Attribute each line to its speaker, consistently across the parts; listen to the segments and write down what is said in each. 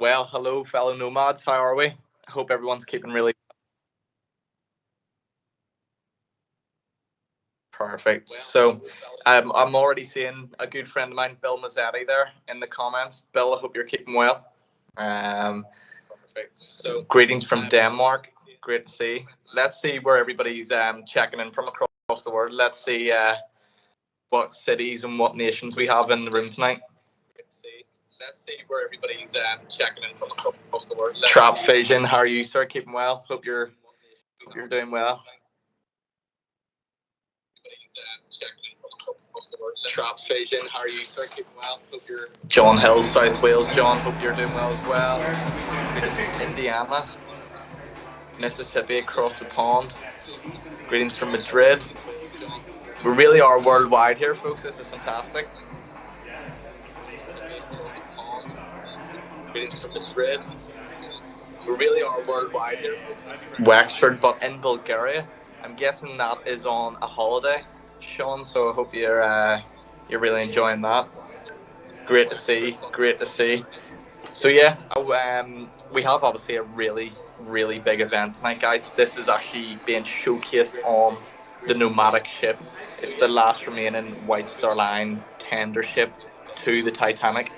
Speaker 1: Well, hello, fellow nomads. How are we? I hope everyone's keeping really perfect. I'm already seeing a good friend of mine, Bill Mazzetti, there in the comments. Bill, I hope you're keeping well. Um, Perfect. So, greetings from Denmark. Great to see. Let's see where everybody's checking in from across the world. Let's see what cities and what nations we have in the room tonight. Let's see where everybody's checking in from across the world. Trap Vision, how are you, sir? Keeping well? Hope you're doing well. Trap Vision, how are you, sir? Keeping well? Hope you're. John Hill, South Wales. John, hope you're doing well as well. Indiana, Mississippi, across the pond. Greetings from Madrid. We really are worldwide here, folks. This is fantastic. Greetings from Madrid. We really are worldwide here. Wexford, but in Bulgaria. I'm guessing that is on a holiday, Sean. So I hope you're really enjoying that. Great to see. Great to see. So yeah, we have obviously a really big event tonight, guys. This is actually being showcased on the Nomadic ship. It's the last remaining White Star Line tender ship to the Titanic,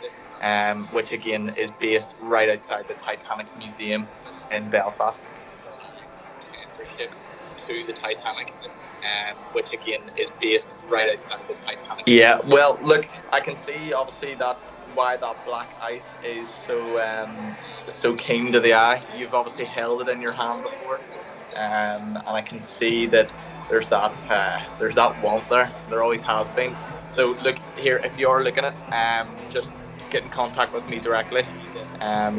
Speaker 1: which again is based right outside the Titanic Museum in Belfast. Tender ship to the Titanic, which again is based right outside the Titanic. Yeah, well, look, I can see obviously that why that black ice is so keen to the eye. You've obviously held it in your hand before, and I can see that there's that want there. There always has been. So look here, if you're looking at just get in contact with me directly.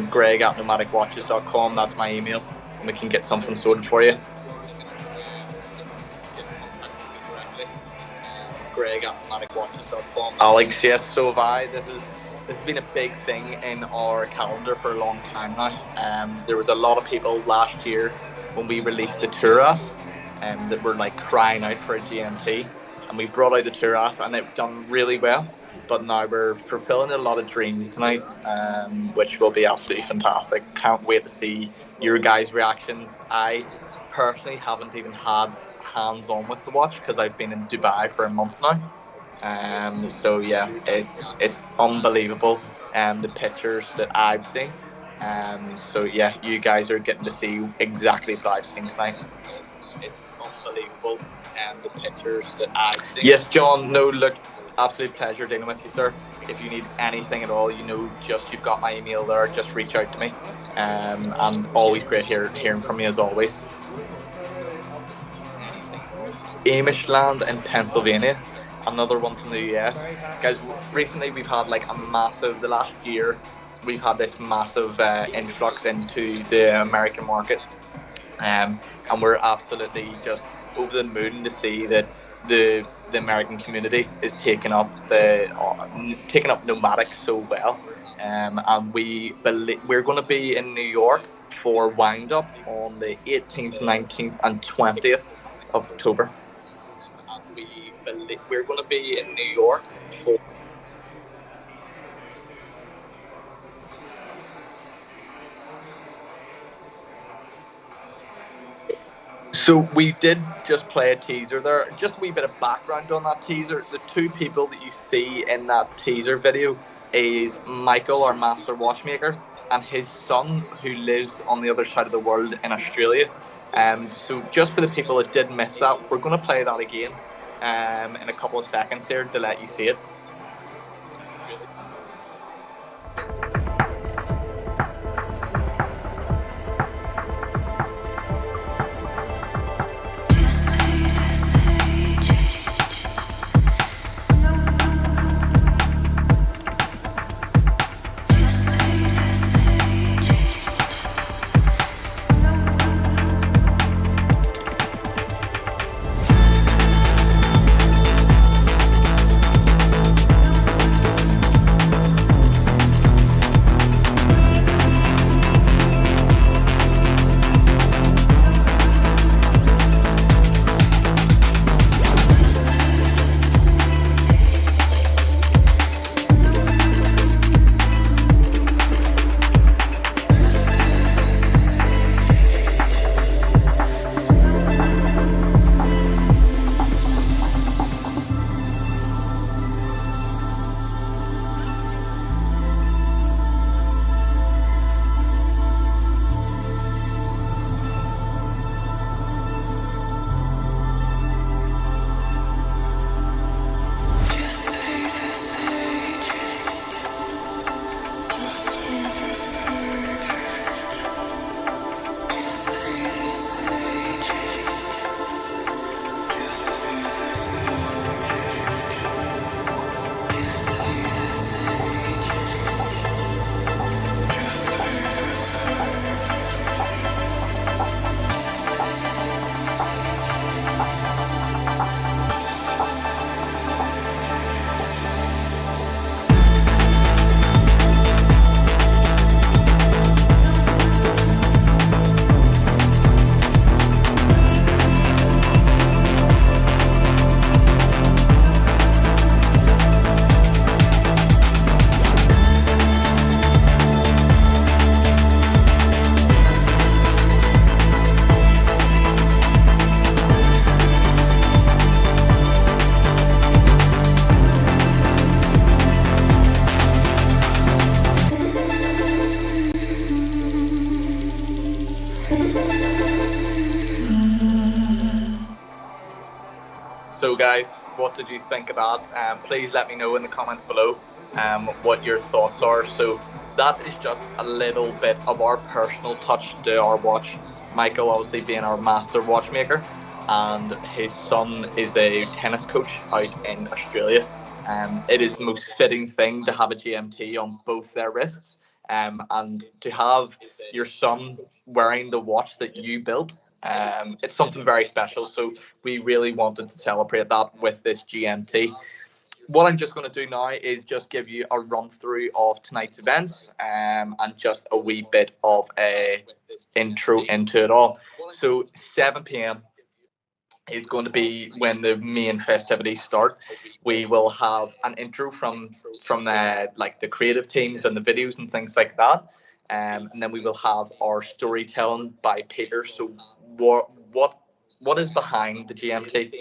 Speaker 1: Greg at nomadicwatches.com. That's my email, and we can get something sorted for you. Greg at nomadicwatches.com. Alex, yes, so have I. This has been a big thing in our calendar for a long time now. There was a lot of people last year when we released the Touras that were like crying out for a GMT, and we brought out the Touras and it done really well. But now we're fulfilling a lot of dreams tonight, which will be absolutely fantastic. Can't wait to see your guys' reactions. I personally haven't even had hands-on with the watch because I've been in Dubai for a month now. So yeah, it's unbelievable. The pictures that I've seen. So yeah, you guys are getting to see exactly what I've seen tonight. It's unbelievable. The pictures that I've seen. Yes, John. No, look, absolute pleasure dealing with you, sir. If you need anything at all, you've got my email there. Just reach out to me. And always great hearing from you as always. Amishland in Pennsylvania, another one from the US. Guys, recently we've had the last year, we've had this massive influx into the American market. And we're absolutely just over the moon to see that the American community is taking up Nomadic so well. And we're going to be in New York for Wind Up on the 18th, 19th and 20th of October. We're going to be in New York for. So we did just play a teaser there. Just a wee bit of background on that teaser. The two people that you see in that teaser video is Michael, our master watchmaker, and his son, who lives on the other side of the world in Australia. So just for the people that did miss that, we're going to play that again in a couple of seconds here to let you see it. What did you think of that? Please let me know in the comments below what your thoughts are. So that is just a little bit of our personal touch to our watch. Michael obviously being our master watchmaker, and his son is a tennis coach out in Australia. It is the most fitting thing to have a GMT on both their wrists, and to have your son wearing the watch that you built. It's something very special. So we really wanted to celebrate that with this GMT. What I'm just going to do now is just give you a run through of tonight's events, and just a wee bit of a intro into it all. So 7 p.m. is going to be when the main festivities start. We will have an intro from the like the creative teams and the videos and things like that, and then we will have our storytelling by Peter. So what is behind the GMT?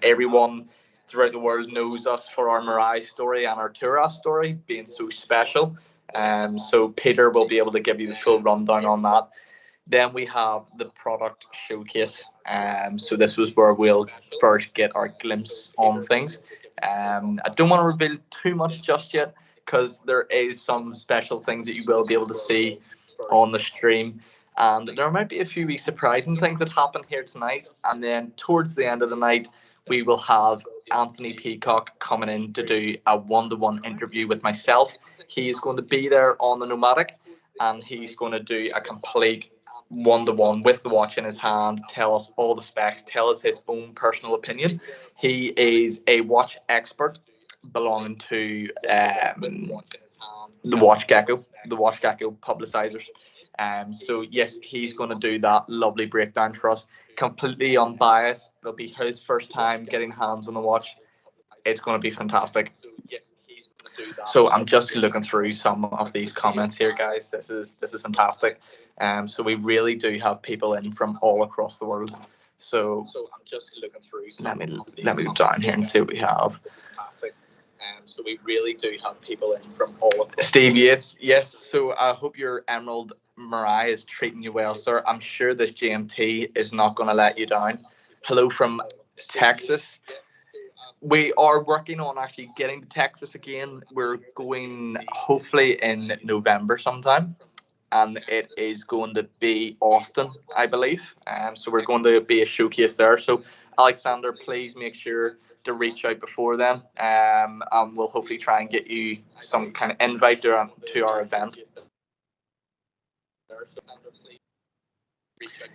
Speaker 1: Everyone throughout the world knows us for our Mirai story and our Turas story being so special. So Peter will be able to give you the full rundown on that. Then we have the product showcase. So this was where we'll first get our glimpse on things. I don't want to reveal too much just yet because there is some special things that you will be able to see on the stream. And there might be a few wee surprising things that happen here tonight. And then towards the end of the night, we will have Anthony Peacock coming in to do a one-to-one interview with myself. He is going to be there on the Nomadic, and he's going to do a complete one-to-one with the watch in his hand, tell us all the specs, tell us his own personal opinion. He is a watch expert belonging to the Watch Gecko publicizers. So yes, he's going to do that lovely breakdown for us, completely unbiased. It'll be his first time getting hands on the watch. It's going to be fantastic. So I'm just looking through some of these comments here, guys. This is fantastic. So we really do have people in from all across the world. So I'm just looking through. Let me go down here and see what we have. So we really do have people in from all across. Steve Yates, yes. So I hope your Emerald Mirai is treating you well, sir. I'm sure this GMT is not going to let you down. Hello from Texas. We are working on actually getting to Texas again. We're going hopefully in November sometime, and it is going to be Austin, I believe. So we're going to be a showcase there. So Alexander, please make sure to reach out before then, and we'll hopefully try and get you some kind of invite to our event.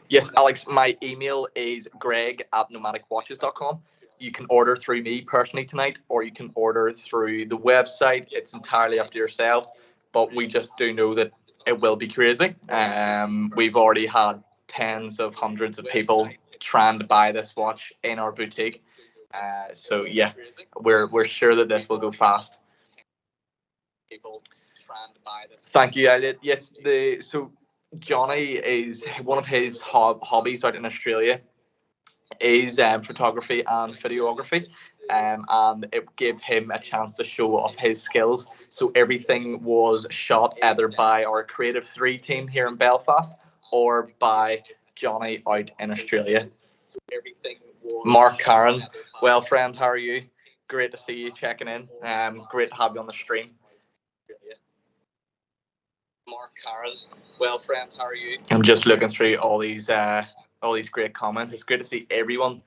Speaker 1: Yes, Alex, my email is greg@nomadicwatches.com. You can order through me personally tonight, or you can order through the website. It's entirely up to yourselves, but we just do know that it will be crazy. We've already had tens of hundreds of people trying to buy this watch in our boutique. So yeah, we're sure that this will go fast. Thank you, Elliot. Yes, so Johnny is one of his hobbies out in Australia is photography and videography. And it gave him a chance to show off his skills. So everything was shot either by our Creative 3 team here in Belfast or by Johnny out in Australia. Mark Karen, well, friend, how are you? Great to see you checking in. Great to have you on the stream. Mark Karen, well, friend, how are you? I'm just looking through all these great comments. It's great to see everyone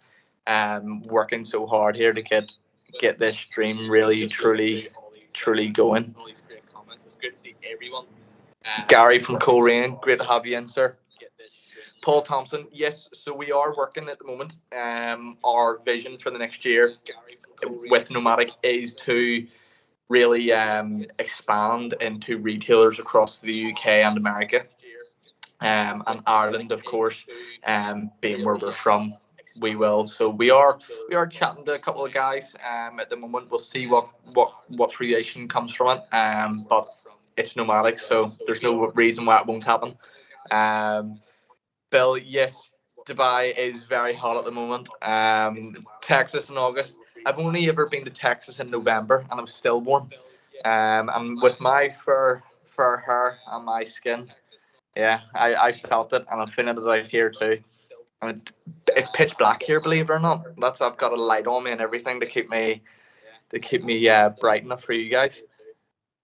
Speaker 1: working so hard here to get this stream really truly going. It's good to see everyone. Gary from Coleraine, great to have you in, sir. Paul Thompson, yes, so we are working at the moment. Our vision for the next year with Nomadic is to really expand into retailers across the UK and America, and Ireland, of course, being where we're from. We will. So we are chatting to a couple of guys at the moment. We'll see what fruition comes from it. But it's Nomadic, so there's no reason why it won't happen. Bill, yes, Dubai is very hot at the moment. Texas in August. I've only ever been to Texas in November, and I'm still warm. And with my fur hair and my skin, yeah, I felt it, and I'm feeling it out here too. And it's pitch black here, believe it or not. I've got a light on me and everything to keep me bright enough for you guys.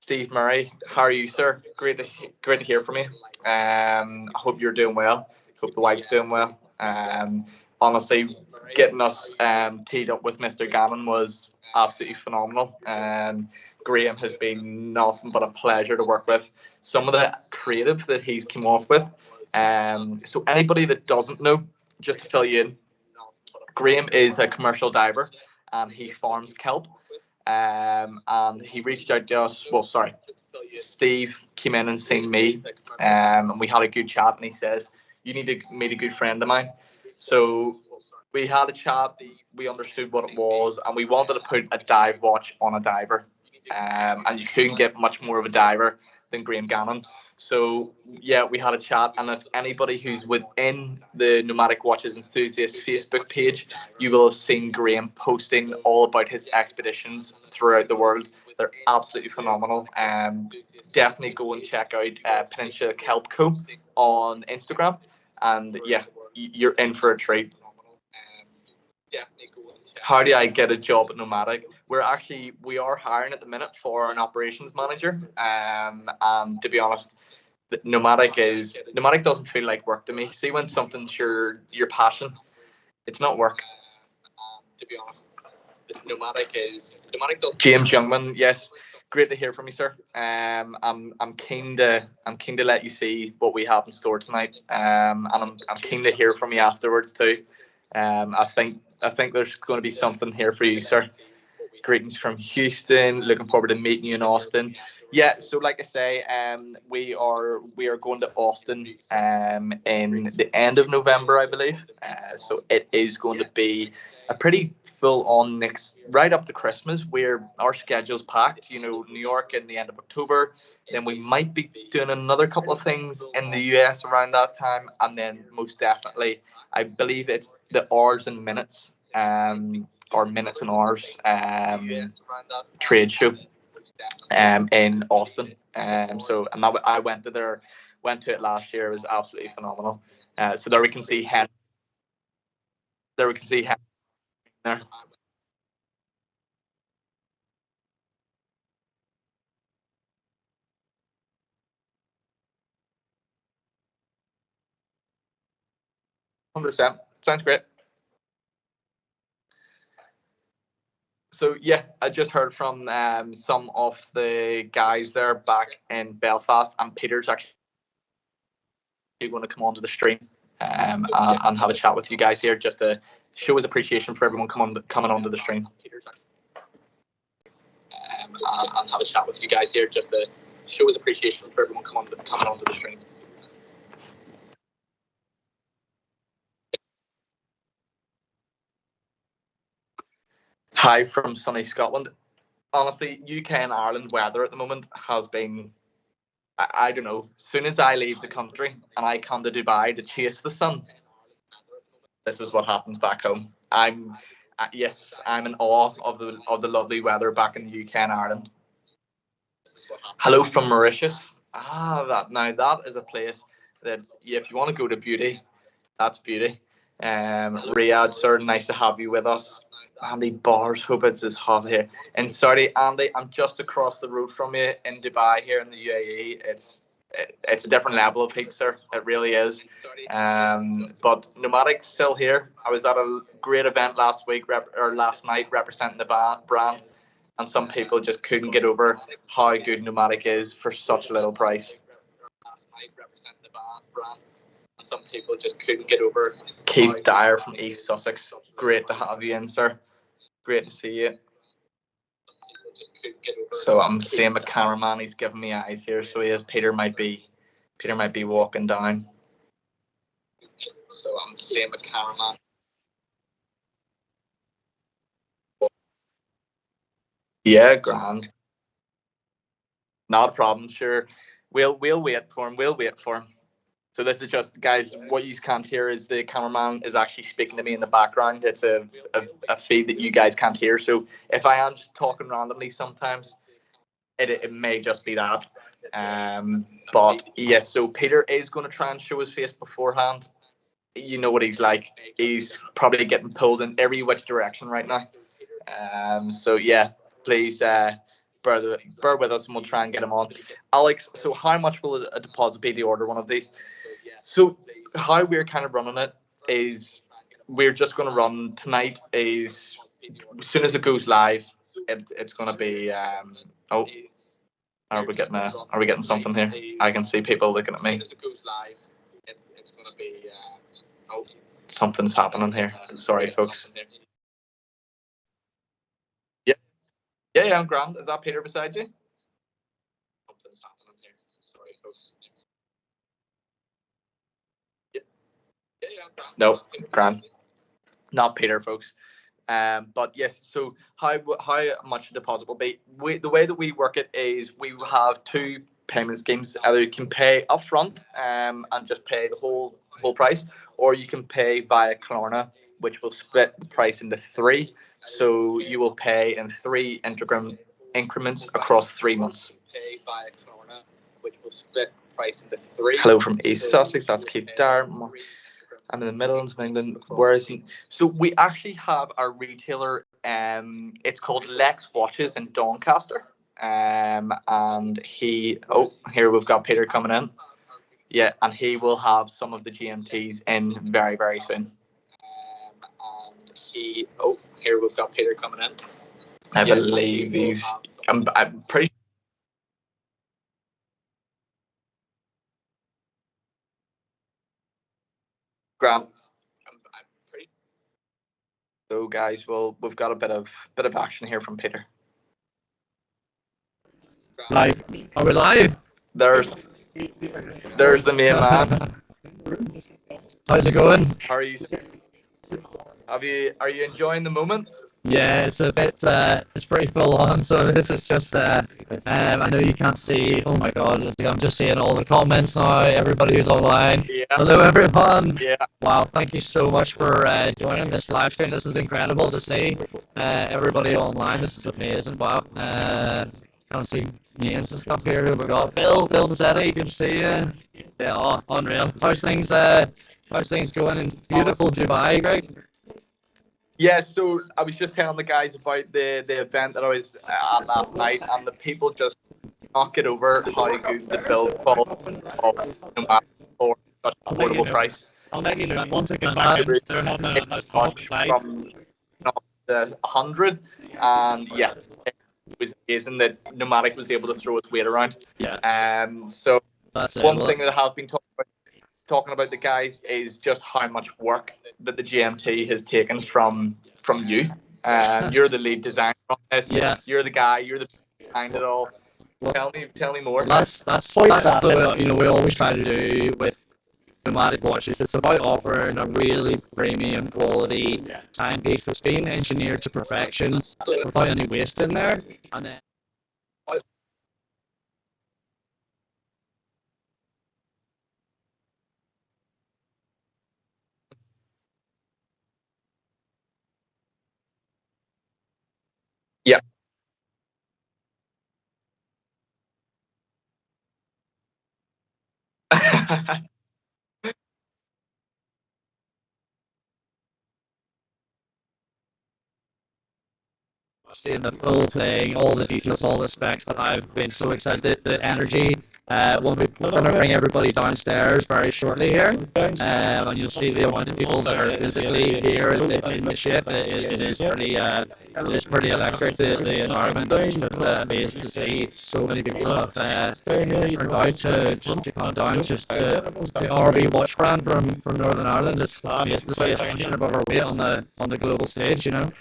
Speaker 1: Steve Murray, how are you, sir? Great to hear from you. I hope you're doing well. Hope the wife's doing well. Honestly, getting us teed up with Mr. Gannon was absolutely phenomenal. Graham has been nothing but a pleasure to work with. Some of the creative that he's come off with. So anybody that doesn't know, just to fill you in, Graham is a commercial diver and he farms kelp. And he reached out to us. Well, sorry, Steve came in and seen me, and we had a good chat. And he says, "You need to meet a good friend of mine." So we had a chat. We understood what it was, and we wanted to put a dive watch on a diver. And you couldn't get much more of a diver than Graham Gannon. So yeah, we had a chat, and if anybody who's within the Nomadic Watches Enthusiast Facebook page, you will have seen Graham posting all about his expeditions throughout the world. They're absolutely phenomenal. Definitely go and check out Peninsula Kelp Co on Instagram, and yeah, you're in for a treat. How do I get a job at Nomadic? We are hiring at the minute for an operations manager. And to be honest, Nomadic doesn't feel like work to me. See, when something's your passion, it's not work. To be honest, Nomadic does. James Youngman, yes, great to hear from you, sir. I'm keen to let you see what we have in store tonight. And I'm keen to hear from you afterwards too. I think there's going to be something here for you, sir. Greetings from Houston. Looking forward to meeting you in Austin. Yeah, so like I say, we are going to Austin in the end of November, I believe. So it is going to be a pretty full on next right up to Christmas, where our schedule's packed. You know, New York in the end of October. Then we might be doing another couple of things in the US around that time, and then most definitely, I believe it's the hours and minutes. Or minutes and hours trade show in Austin. So and that I went to it last year. It was absolutely phenomenal. So there we can see Hen. There we can see Hen there. 100%. Sounds great. So yeah, I just heard from some of the guys there back in Belfast, and Peter's actually going to come onto the stream and have a chat with you guys here, just to show his appreciation for everyone coming onto the stream. And have a chat with you guys here, just to show his appreciation for everyone coming onto the stream. Hi from sunny Scotland. Honestly, UK and Ireland weather at the moment has been, I don't know. As soon as I leave the country and I come to Dubai to chase the sun, this is what happens back home. Yes, I'm in awe of the lovely weather back in the UK and Ireland. Hello from Mauritius. That is a place that, yeah, if you want to go to beauty, that's beauty. Riyadh, sir, nice to have you with us. Andy Bars, hope it's as hot here. In Saudi, Andy, I'm just across the road from you in Dubai here in the UAE. It's a different level of heat, sir. It really is. But Nomadic's still here. I was at a great event last night representing the brand, and some people just couldn't get over how good Nomadic is for such a little price. And some people just couldn't get over. Keith Dyer from East Sussex. Great to have you in, sir. Great to see you. So I'm seeing the cameraman. He's giving me eyes here. So he is. Peter might be walking down. So I'm seeing the cameraman. Yeah, grand. Not a problem. Sure, we'll wait for him. We'll wait for him. So this is just, guys, what you can't hear is the cameraman is actually speaking to me in the background. It's a feed that you guys can't hear. So if I am just talking randomly sometimes, it may just be that. But yes, so Peter is going to try and show his face beforehand. you know what he's like. He's probably getting pulled in every which direction right now. So yeah, please bear with us, and we'll try and get him on. Alex, so how much will a deposit be to order one of these? So how we're kind of running it is we're just going to run tonight. Is as soon as it goes live, it's going to be. Oh, are we getting something here? I can see people looking at me. Oh, something's happening here. Sorry, folks. Yeah, yeah, I'm grand. Is that Peter beside you? Something's happening here. Sorry, folks. Yeah, yeah, no, grand. Not Peter, folks. But yes, so how much deposit will be? The way that we work it is we have two payment schemes. Either you can pay upfront and just pay the whole price, or you can pay via Klarna, which will split the price into three. So you will pay in three increments across 3 months. Pay via Klarna, which will split the price into three. Hello from East Sussex. That's Keith Dare. I'm in the Midlands of England. Where is he? So we actually have our retailer. It's called Lex Watches in Doncaster. And he. Oh, here we've got Peter coming in. Yeah, and he will have some of the GMTs in very, very soon. And he. Oh, here we've got Peter coming in. I believe he's. I'm pretty. Grant. So guys, we've got a bit of action here from Peter.
Speaker 2: Live. Are we live?
Speaker 1: There's the main man.
Speaker 2: How's it going?
Speaker 1: How are you? Are you enjoying the moment?
Speaker 2: Yeah, it's a bit, it's pretty full on. So this is just, I know you can't see. Oh my God, I'm just seeing all the comments now. Everybody who's online.
Speaker 1: Yeah.
Speaker 2: Hello, everyone.
Speaker 1: Yeah.
Speaker 2: Wow, thank you so much for joining this live stream. This is incredible to see everybody online. This is amazing. Wow. Can't see names and stuff here. Who we got? Bill Mazzetti. Good to see you. Yeah, oh, unreal. How's things going in beautiful Dubai, Greg?
Speaker 1: Yeah, so I was just telling the guys about the event that I was at last night, and the people just not get over how good the build quality of Nomadic for such an affordable price.
Speaker 2: I'll let you know that once again, they're having a
Speaker 1: from not the 100, and yeah, it was amazing that Nomadic was able to throw its weight around.
Speaker 2: Yeah.
Speaker 1: So
Speaker 2: that's
Speaker 1: one thing that I have been talking about the guys is just how much work that the GMT has taken from you. You're the lead designer on this.
Speaker 2: Yes.
Speaker 1: You're the guy. You're the behind it all. Well, tell me more.
Speaker 2: That's what we always try to do with Nomadic watches. It's about offering a really premium quality timepiece that's been engineered to perfection without any waste in there. And then
Speaker 1: Yeah.
Speaker 2: seeing the full thing, all the details, all the specs, but I've been so excited. The energy. We're going to bring everybody downstairs very shortly here, and you'll see the amount of people that are physically here in the ship. It is pretty electric. The environment is just amazing to see. So many people have turned out to come down. Just the RV watch brand from Northern Ireland. It's amazing to see us punching above our weight on the global stage. You know.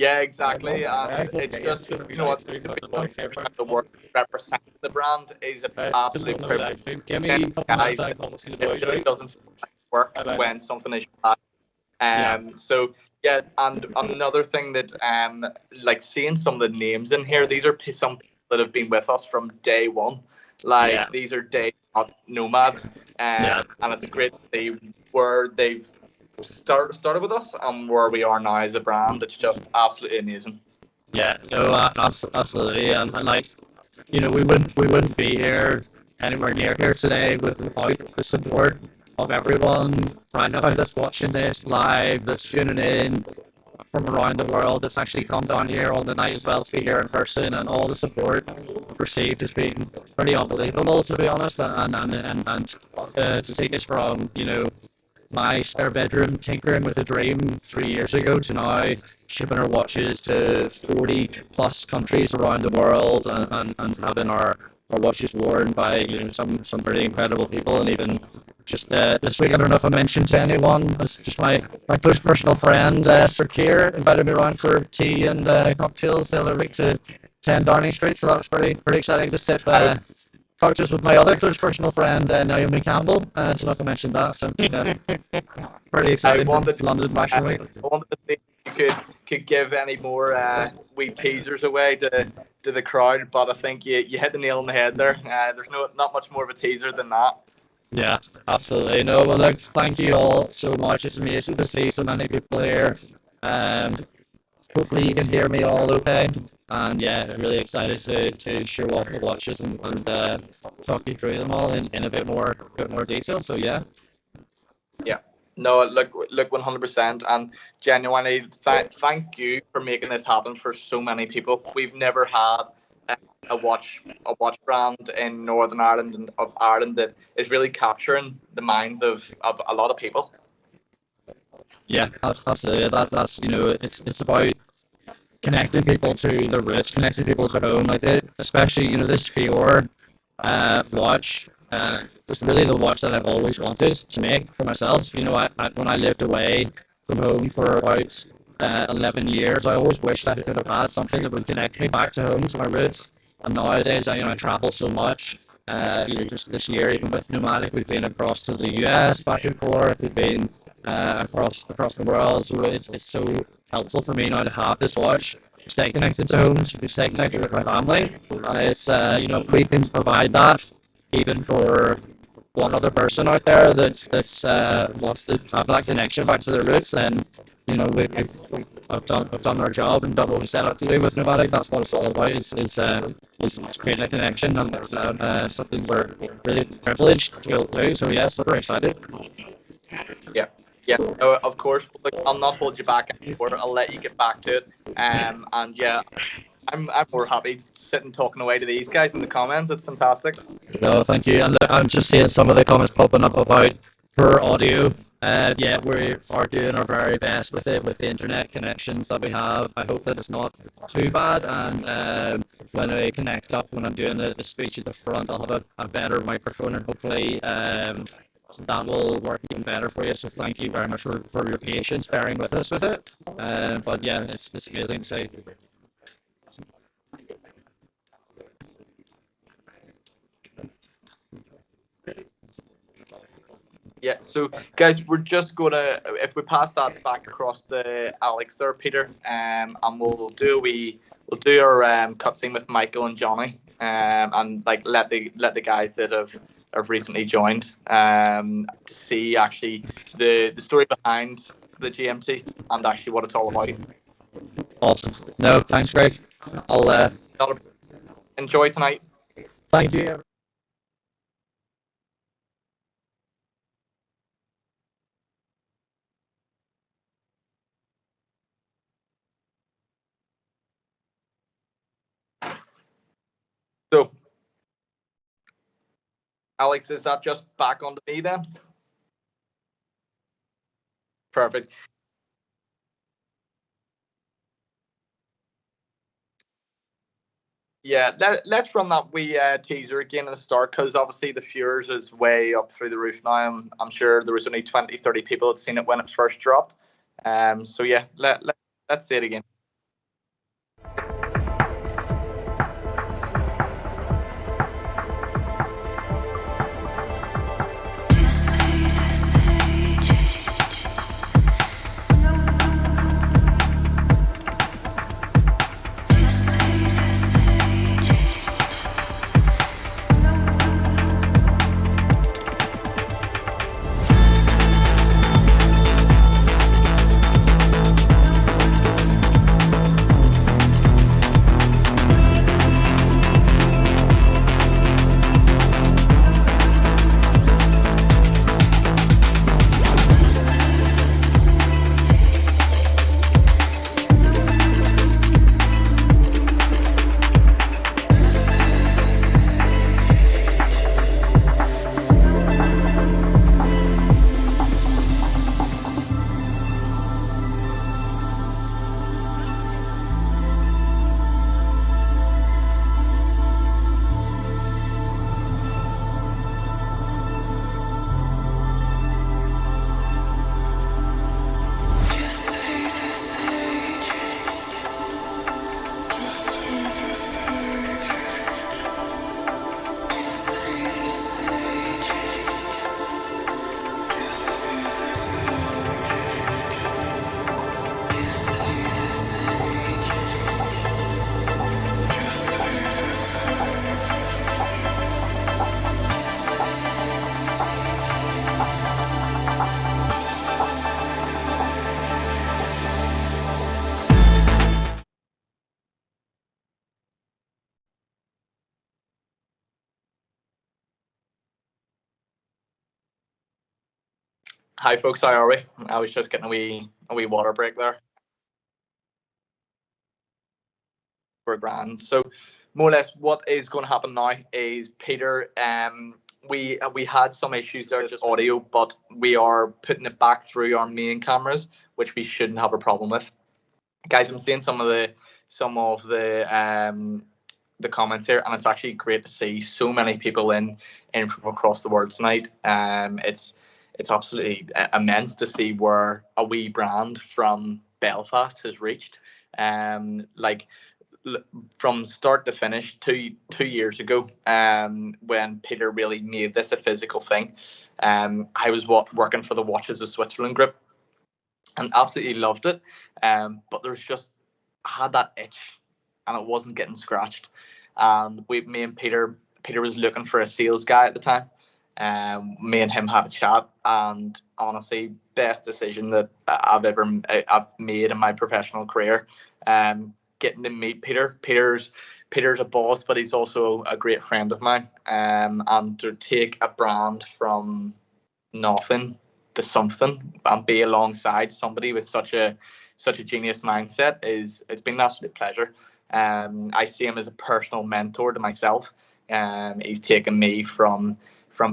Speaker 1: Yeah, exactly. And it's just, you know what, the work representing the brand is an absolute privilege. Guys, it really doesn't work when something is so yeah, and another thing that like seeing some of the names in here, these are some people that have been with us from day one. Like these are day nomads, and it's great to see where they've started with us and where we are now as a brand. It's just absolutely amazing.
Speaker 2: Yeah, no, absolutely, and like, you know, we wouldn't be here anywhere near here today without the support of everyone right now that's watching this live, that's tuning in from around the world, that's actually come down here on the night as well to be here in person, and all the support received has been pretty unbelievable, to be honest. And to take this from, my spare bedroom tinkering with a dream 3 years ago to now shipping our watches to 40 plus countries around the world, and having our watches worn by some pretty incredible people. And even just this week, I don't know if I mentioned to anyone, it's just my close personal friend Sir Keir invited me around for tea and cocktails the other week to 10 Downing Street, so that was pretty exciting to sit couches with my other close personal friend Naomi Campbell. I don't know if I mentioned that, so pretty exciting. London Fashion Week.
Speaker 1: I wanted to see if you could give any more wee teasers away to the crowd, but I think you hit the nail on the head there. There's not much more of a teaser than that.
Speaker 2: Yeah, absolutely. No, well, look, thank you all so much. It's amazing to see so many people here. Hopefully you can hear me all okay. And yeah, I'm really excited to share what the watches and talk you through them all in a bit more detail. So yeah.
Speaker 1: Yeah. No, look, 100%, and genuinely, thank you for making this happen for so many people. We've never had a watch brand in Northern Ireland and of Ireland that is really capturing the minds of a lot of people.
Speaker 2: Yeah, absolutely. That's it's about connecting people to the roots, connecting people to home, like it, especially this Fior watch. It's really the watch that I've always wanted to make for myself. When I lived away from home for about 11 years, I always wished I could have had something that would connect me back to home, to my roots. And nowadays, I travel so much. Just this year, even with Nomadic, we've been across to the US, back and forth. We've been across the world, so it's so helpful for me now to have this watch, stay connected to home, to stay connected with my family. And it's we can provide that even for one other person out there that's wants to have that connection back to their roots. Then we've done our job and done what we set out to do with Nomadic. That's what it's all about. Is creating a connection, and something we're really privileged to be able to do. So yeah, super excited.
Speaker 1: Yeah. Yeah, no, of course. Look, I'll not hold you back anymore. I'll let you get back to it. And yeah, I'm more happy sitting talking away to these guys in the comments. It's fantastic.
Speaker 2: No, thank you. And I'm just seeing some of the comments popping up about poor audio. Yeah, we are doing our very best with it, with the internet connections that we have. I hope that it's not too bad. And when I connect up, when I'm doing the speech at the front, I'll have a better microphone, and hopefully that will work even better for you. So thank you very much for your patience bearing with us with it. But yeah, it's amazing to say.
Speaker 1: Yeah, so guys, we're just gonna, if we pass that back across to Alex there, Peter, and we'll do our cutscene with Michael and Johnny, and like let the guys that have recently joined to see actually the story behind the GMT and actually what it's all about.
Speaker 2: Awesome. No, thanks, Greg. I'll
Speaker 1: enjoy tonight.
Speaker 2: Thank you.
Speaker 1: So, Alex, is that just back onto me then? Perfect. Yeah, let's run that wee teaser again at the start, because obviously the Fiors is way up through the roof now. I'm sure there was only 20, 30 people that seen it when it first dropped. So yeah, let's see it again. Hi folks, how are we? I was just getting a wee water break there. For grand. So more or less what is going to happen now is Peter we had some issues there just audio, but we are putting it back through our main cameras, which we shouldn't have a problem with. Guys, I'm seeing some of the comments here, and it's actually great to see so many people in from across the world tonight. It's absolutely immense to see where a wee brand from Belfast has reached. Like from start to finish, two years ago, when Peter really made this a physical thing. I was working for the Watches of Switzerland group and absolutely loved it. But there's just I had that itch, and it wasn't getting scratched. And me and Peter was looking for a sales guy at the time. Me and him had a chat, and honestly, best decision that I've made in my professional career. Getting to meet Peter. Peter's a boss, but he's also a great friend of mine. And to take a brand from nothing to something and be alongside somebody with such a genius mindset is it's been an absolute pleasure. I see him as a personal mentor to myself. He's taken me from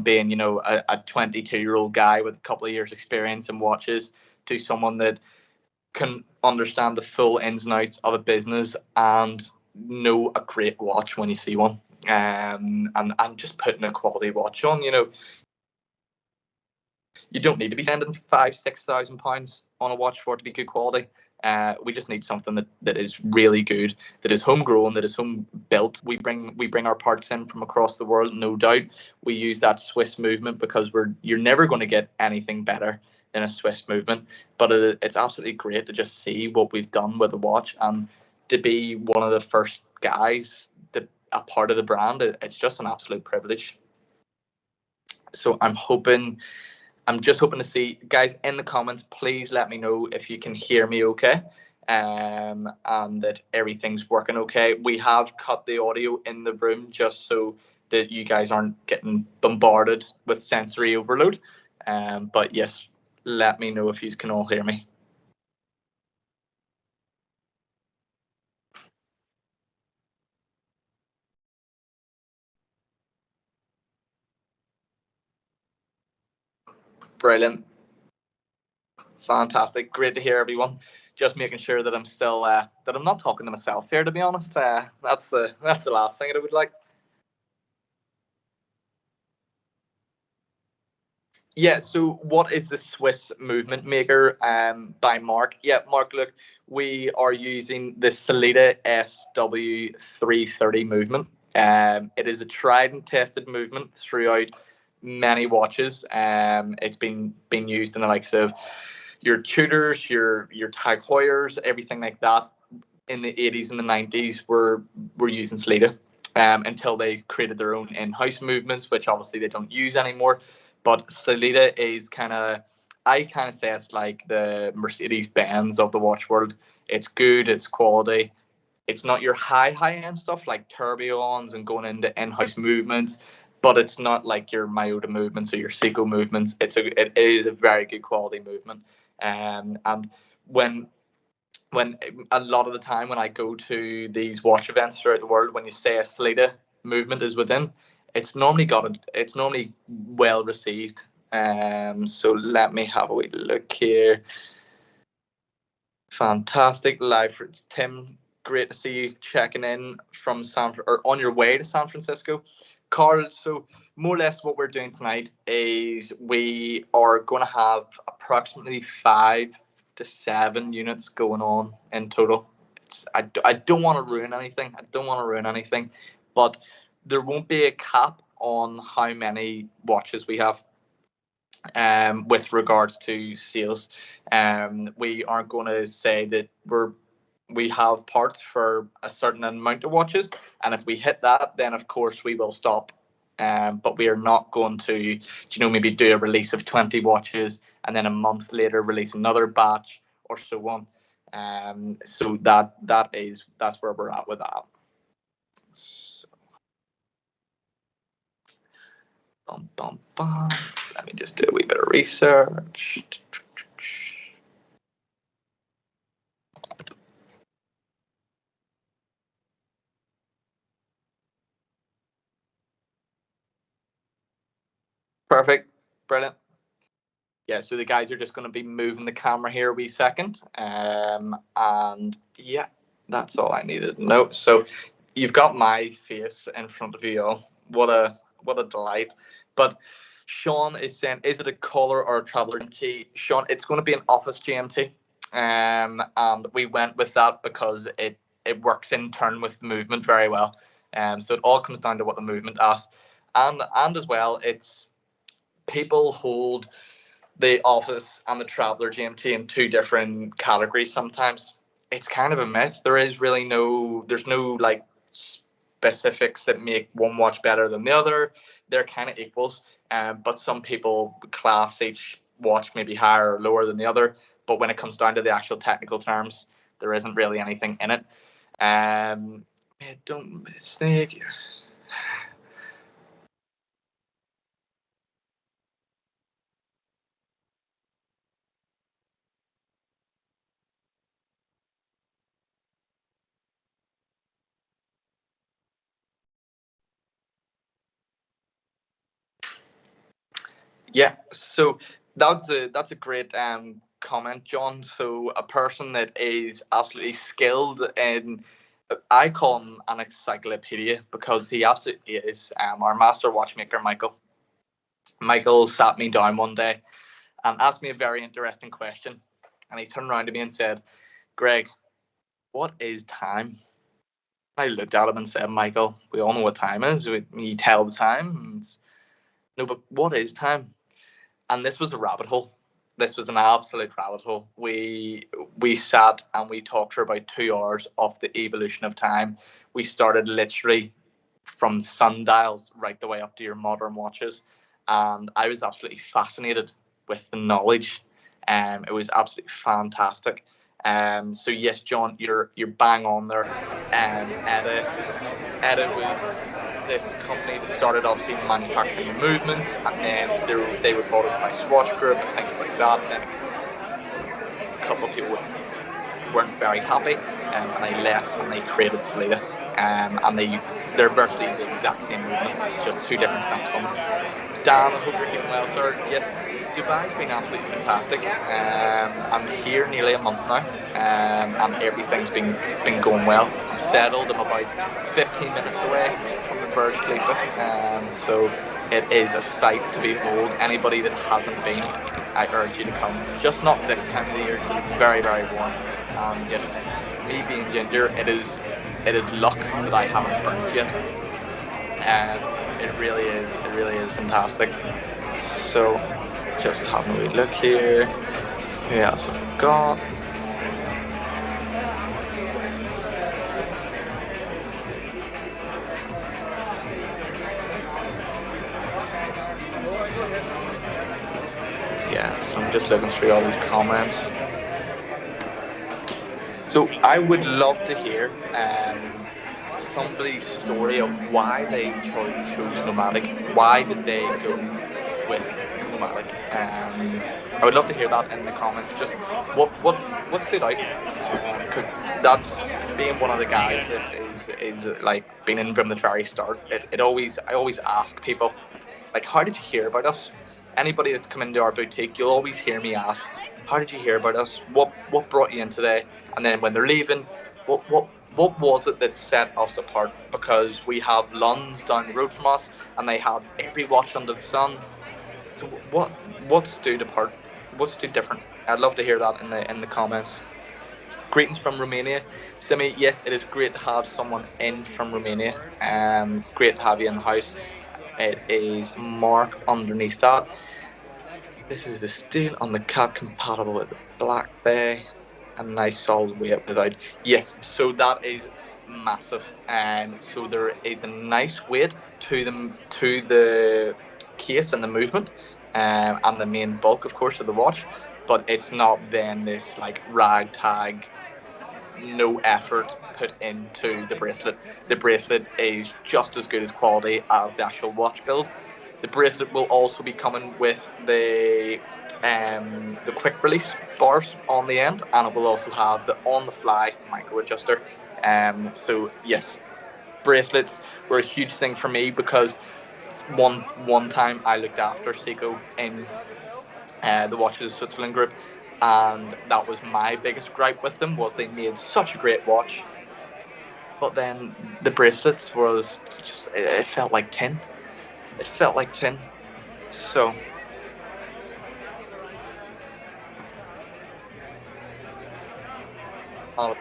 Speaker 1: being a 22-year-old guy with a couple of years experience in watches to someone that can understand the full ins and outs of a business and know a great watch when you see one. And just putting a quality watch on. You don't need to be spending £5,000-6,000 on a watch for it to be good quality. We just need something that is really good, that is homegrown, that is home built. We bring our parts in from across the world, no doubt. We use that Swiss movement because you're never going to get anything better than a Swiss movement. But it's absolutely great to just see what we've done with the watch and to be one of the first guys, a part of the brand. It's just an absolute privilege. So I'm just hoping to see, guys, in the comments, please let me know if you can hear me okay, and that everything's working okay. We have cut the audio in the room just so that you guys aren't getting bombarded with sensory overload. But yes, let me know if you can all hear me. Brilliant. Fantastic. Great to hear everyone. Just making sure that I'm still that I'm not talking to myself here, to be honest. That's the last thing I would like. Yeah, so what is the Swiss movement maker by Mark? Yeah, Mark, look, we are using the Salida SW330 movement. It is a tried and tested movement throughout many watches. It's been used in the likes of your Tudors, your Tag Heuers, everything like that. In the 80s and the 90s, were using Salida until they created their own in-house movements, which obviously they don't use anymore. But Salida is I kind of say it's like the Mercedes Benz of the watch world. It's good, it's quality. It's not your high end stuff like tourbillons and going into in-house movements, but it's not like your Miyota movements or your Seiko movements. It is a very good quality movement. And when when a lot of the time when I go to these watch events throughout the world, when you say a Salida movement is within, it's normally well received. So let me have a wee look here. Fantastic live for Tim. Great to see you checking in from or on your way to San Francisco, Carl. So more or less what we're doing tonight is we are going to have approximately 5 to 7 units going on in total. I don't want to ruin anything. I don't want to ruin anything, but there won't be a cap on how many watches we have. With regards to sales, we aren't going to say that we have parts for a certain amount of watches, and if we hit that, then of course we will stop. But we are not going to, maybe do a release of 20 watches and then a month later release another batch or so on. So that's where we're at with that. Bum, bum, bum. Let me just do a wee bit of research. Perfect. Brilliant. Yeah, so the guys are just going to be moving the camera here a wee second. And yeah, that's all I needed to know. So you've got my face in front of you all. What a delight. But Sean is saying, is it a caller or a traveller GMT? Sean, it's going to be an office GMT. And we went with that because it works in turn with movement very well. So it all comes down to what the movement asks. And as well, it's people hold the office and the traveller GMT in two different categories sometimes. It's kind of a myth. There's no like specifics that make one watch better than the other. They're kind of equals. But some people class each watch maybe higher or lower than the other. But when it comes down to the actual technical terms, there isn't really anything in it. Don't mistake. Yeah, so that's a great comment, John. So a person that is absolutely skilled in, I call him an encyclopedia because he absolutely is. Our master watchmaker, Michael. Michael sat me down one day and asked me a very interesting question, and he turned around to me and said, "Greg, what is time?" I looked at him and said, "Michael, we all know what time is. You tell the time." No, but what is time? And this was a rabbit hole. This was an absolute rabbit hole. We sat and we talked for about 2 hours of the evolution of time. We started literally from sundials right the way up to your modern watches, and I was absolutely fascinated with the knowledge. It was absolutely fantastic. So yes, John, you're bang on there. Edda was this company that started obviously manufacturing the movements, and then they were bought out by Swatch Group and things like that. And then a couple of people weren't very happy, and they left and they created Salida. And they're virtually the exact same movement, just two different stamps on them. Dan, I hope you're keeping well, sir. Yes, Dubai's been absolutely fantastic. I'm here nearly a month now, and everything's been going well. I'm settled. I'm about 15 minutes away from the Burj Khalifa, so it is a sight to behold. Anybody that hasn't been, I urge you to come. Just not this time of the year, because it's very, very warm. Yes, me being ginger, it is luck that I haven't burnt yet. It really is fantastic. So just having a wee look here. Who else have we got? Yeah, so I'm just looking through all these comments. So I would love to hear somebody's story of why they chose Nomadic. Why did they go with Nomadic? I would love to hear that in the comments. Just what stood out? Because that's being one of the guys that is like been in from the very start. I always ask people, like, how did you hear about us? Anybody that's come into our boutique, you'll always hear me ask, how did you hear about us? What brought you in today? And then when they're leaving, what was it that set us apart? Because we have Lunds down the road from us, and they have every watch under the sun. So what stood apart? What stood different? I'd love to hear that in the comments. Greetings from Romania. Simi, yes, it is great to have someone in from Romania. Great to have you in the house. It is Mark underneath that. This is the steel on the cap compatible with the Black Bay. A nice solid weight without. Yes, so that is massive. And so there is a nice weight to the case and the movement, and the main bulk, of course, of the watch. But it's not then this like ragtag, no effort put into the bracelet. The bracelet is just as good as quality as the actual watch build. The bracelet will also be coming with the quick release bars on the end, and it will also have the on the fly micro adjuster. So yes, bracelets were a huge thing for me because one time I looked after Seiko in the Watches of Switzerland group, and that was my biggest gripe with them was they made such a great watch, but then the bracelets was just it felt like tin. It felt like tin. So oh,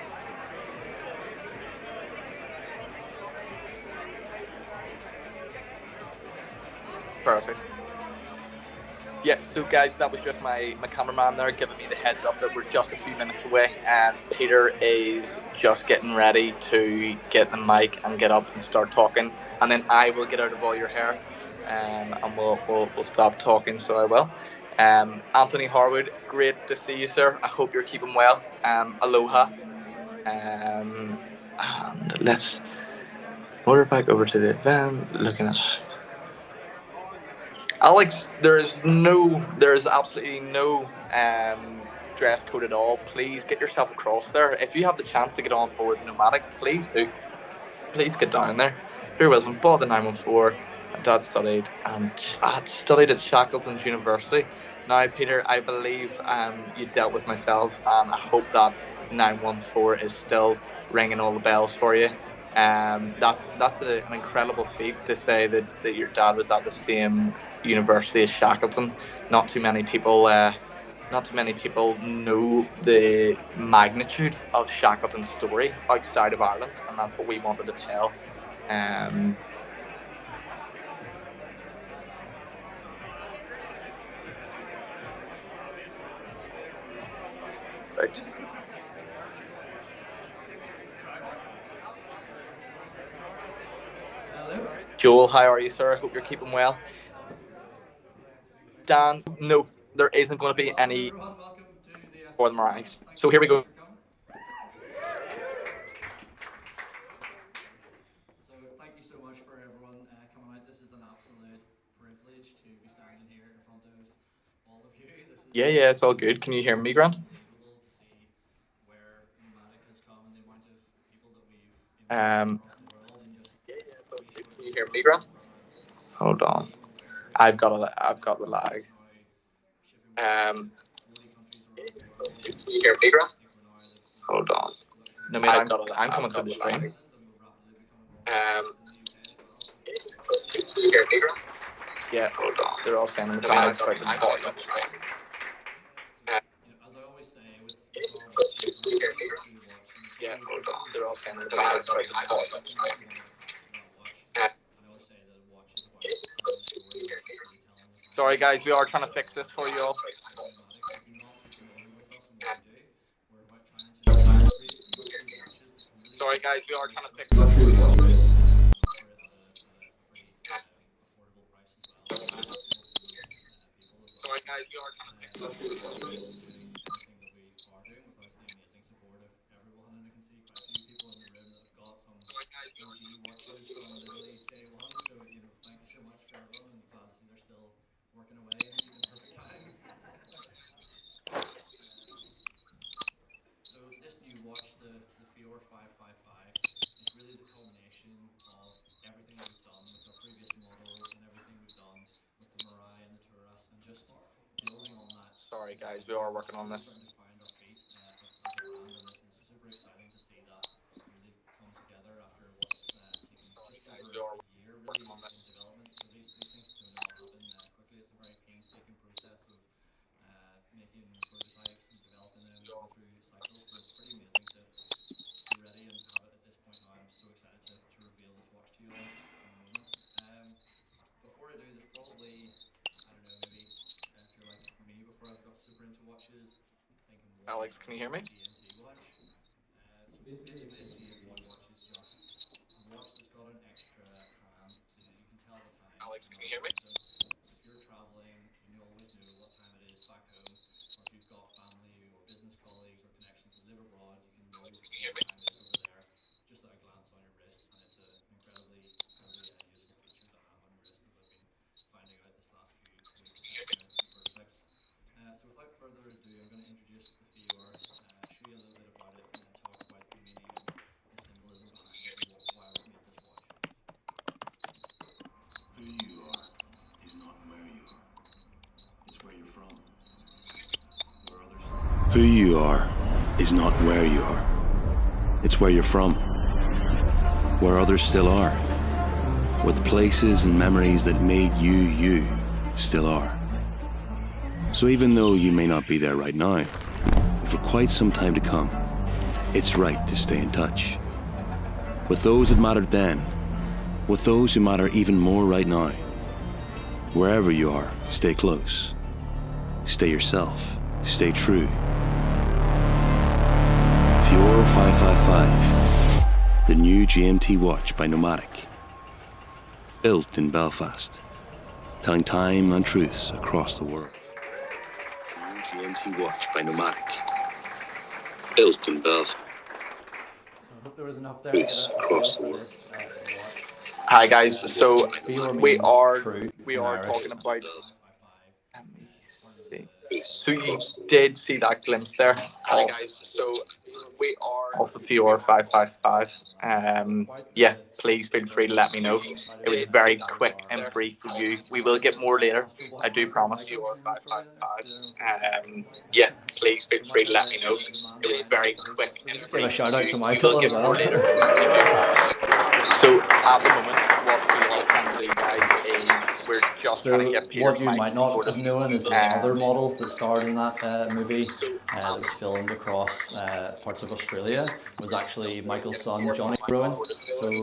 Speaker 1: perfect. Yeah, so guys, that was just my cameraman there giving me the heads up that we're just a few minutes away, and Peter is just getting ready to get the mic and get up and start talking, and then I will get out of all your hair, and we'll stop talking. So I will. Anthony Harwood, great to see you, sir. I hope you're keeping well. Aloha. And let's order back over to the event. Looking at Alex, there is absolutely no dress code at all. Please get yourself across there. If you have the chance to get on board the Nomadic, please do. Please get down there. Who wasn't? Bought the 914. Dad studied and studied at Shackleton's University. Now, Peter, I believe you dealt with myself, and I hope that 914 is still ringing all the bells for you. That's an incredible feat to say that your dad was at the same university as Shackleton. Not too many people. Not too many people know the magnitude of Shackleton's story outside of Ireland, and that's what we wanted to tell. Um, right. Joel, how are you, sir? I hope you're keeping well. Dan, no, there isn't going to be any for the Marais. So here we go. Yeah, yeah, it's all good. Can you hear me, Grant? Um, can you hear me, Grant? Hold on. I've got the lag. Um, can you hear me, Grant? Hold on. No, mate, I'm coming through the stream. Can you hear me, Grant? Yeah, hold on. They're all saying in the comments about the volume. Can you hear me, Grant? Yeah, hold on. They're all saying in the comments about the volume. Sorry, guys, we are trying to fix this for you all. Sorry, guys, we are trying to fix this for you all. Sorry, guys, we are trying to fix this for you all. Sorry, guys, we are working on this. Sorry, guys, we are working on this. Alex, can you hear me? Alex, can you hear me? Alex, can you hear me?
Speaker 3: Who you are is not where you are. It's where you're from. Where others still are. Where the places and memories that made you, you, still are. So even though you may not be there right now, for quite some time to come, it's right to stay in touch. With those that mattered then, with those who matter even more right now. Wherever you are, stay close. Stay yourself. Stay true. Fior 555, the new GMT watch by Nomadic. Built in Belfast, telling time and truths across the world. The new GMT watch by Nomadic. Built in Belfast.
Speaker 2: So I hope there was enough there.
Speaker 3: Truths across the world.
Speaker 1: Hi guys, so
Speaker 2: Fior
Speaker 1: we
Speaker 2: means
Speaker 1: are
Speaker 2: true
Speaker 1: we
Speaker 2: in
Speaker 1: are
Speaker 2: Irish.
Speaker 1: talking about. Let me see. So you did see that glimpse there. Hi guys, so we are of the Fior 555. Yeah, please feel free to let me know. It was very quick and brief review. We will get more later. I do promise. Fior 555. Yeah, please feel free to let me know. It was very quick and brief.
Speaker 2: Give a shout out to
Speaker 1: review.
Speaker 2: Michael
Speaker 1: We
Speaker 2: as
Speaker 1: will
Speaker 2: well.
Speaker 1: get more later. I do promise. So at the moment, what we are trying to do, guys, is we're just trying to
Speaker 2: So
Speaker 1: get Peter's
Speaker 2: what you
Speaker 1: mic
Speaker 2: might not
Speaker 1: sorted.
Speaker 2: have known is the other model that starred in that movie that was filmed across parts of Australia was actually Michael's son, Johnny Rowan. So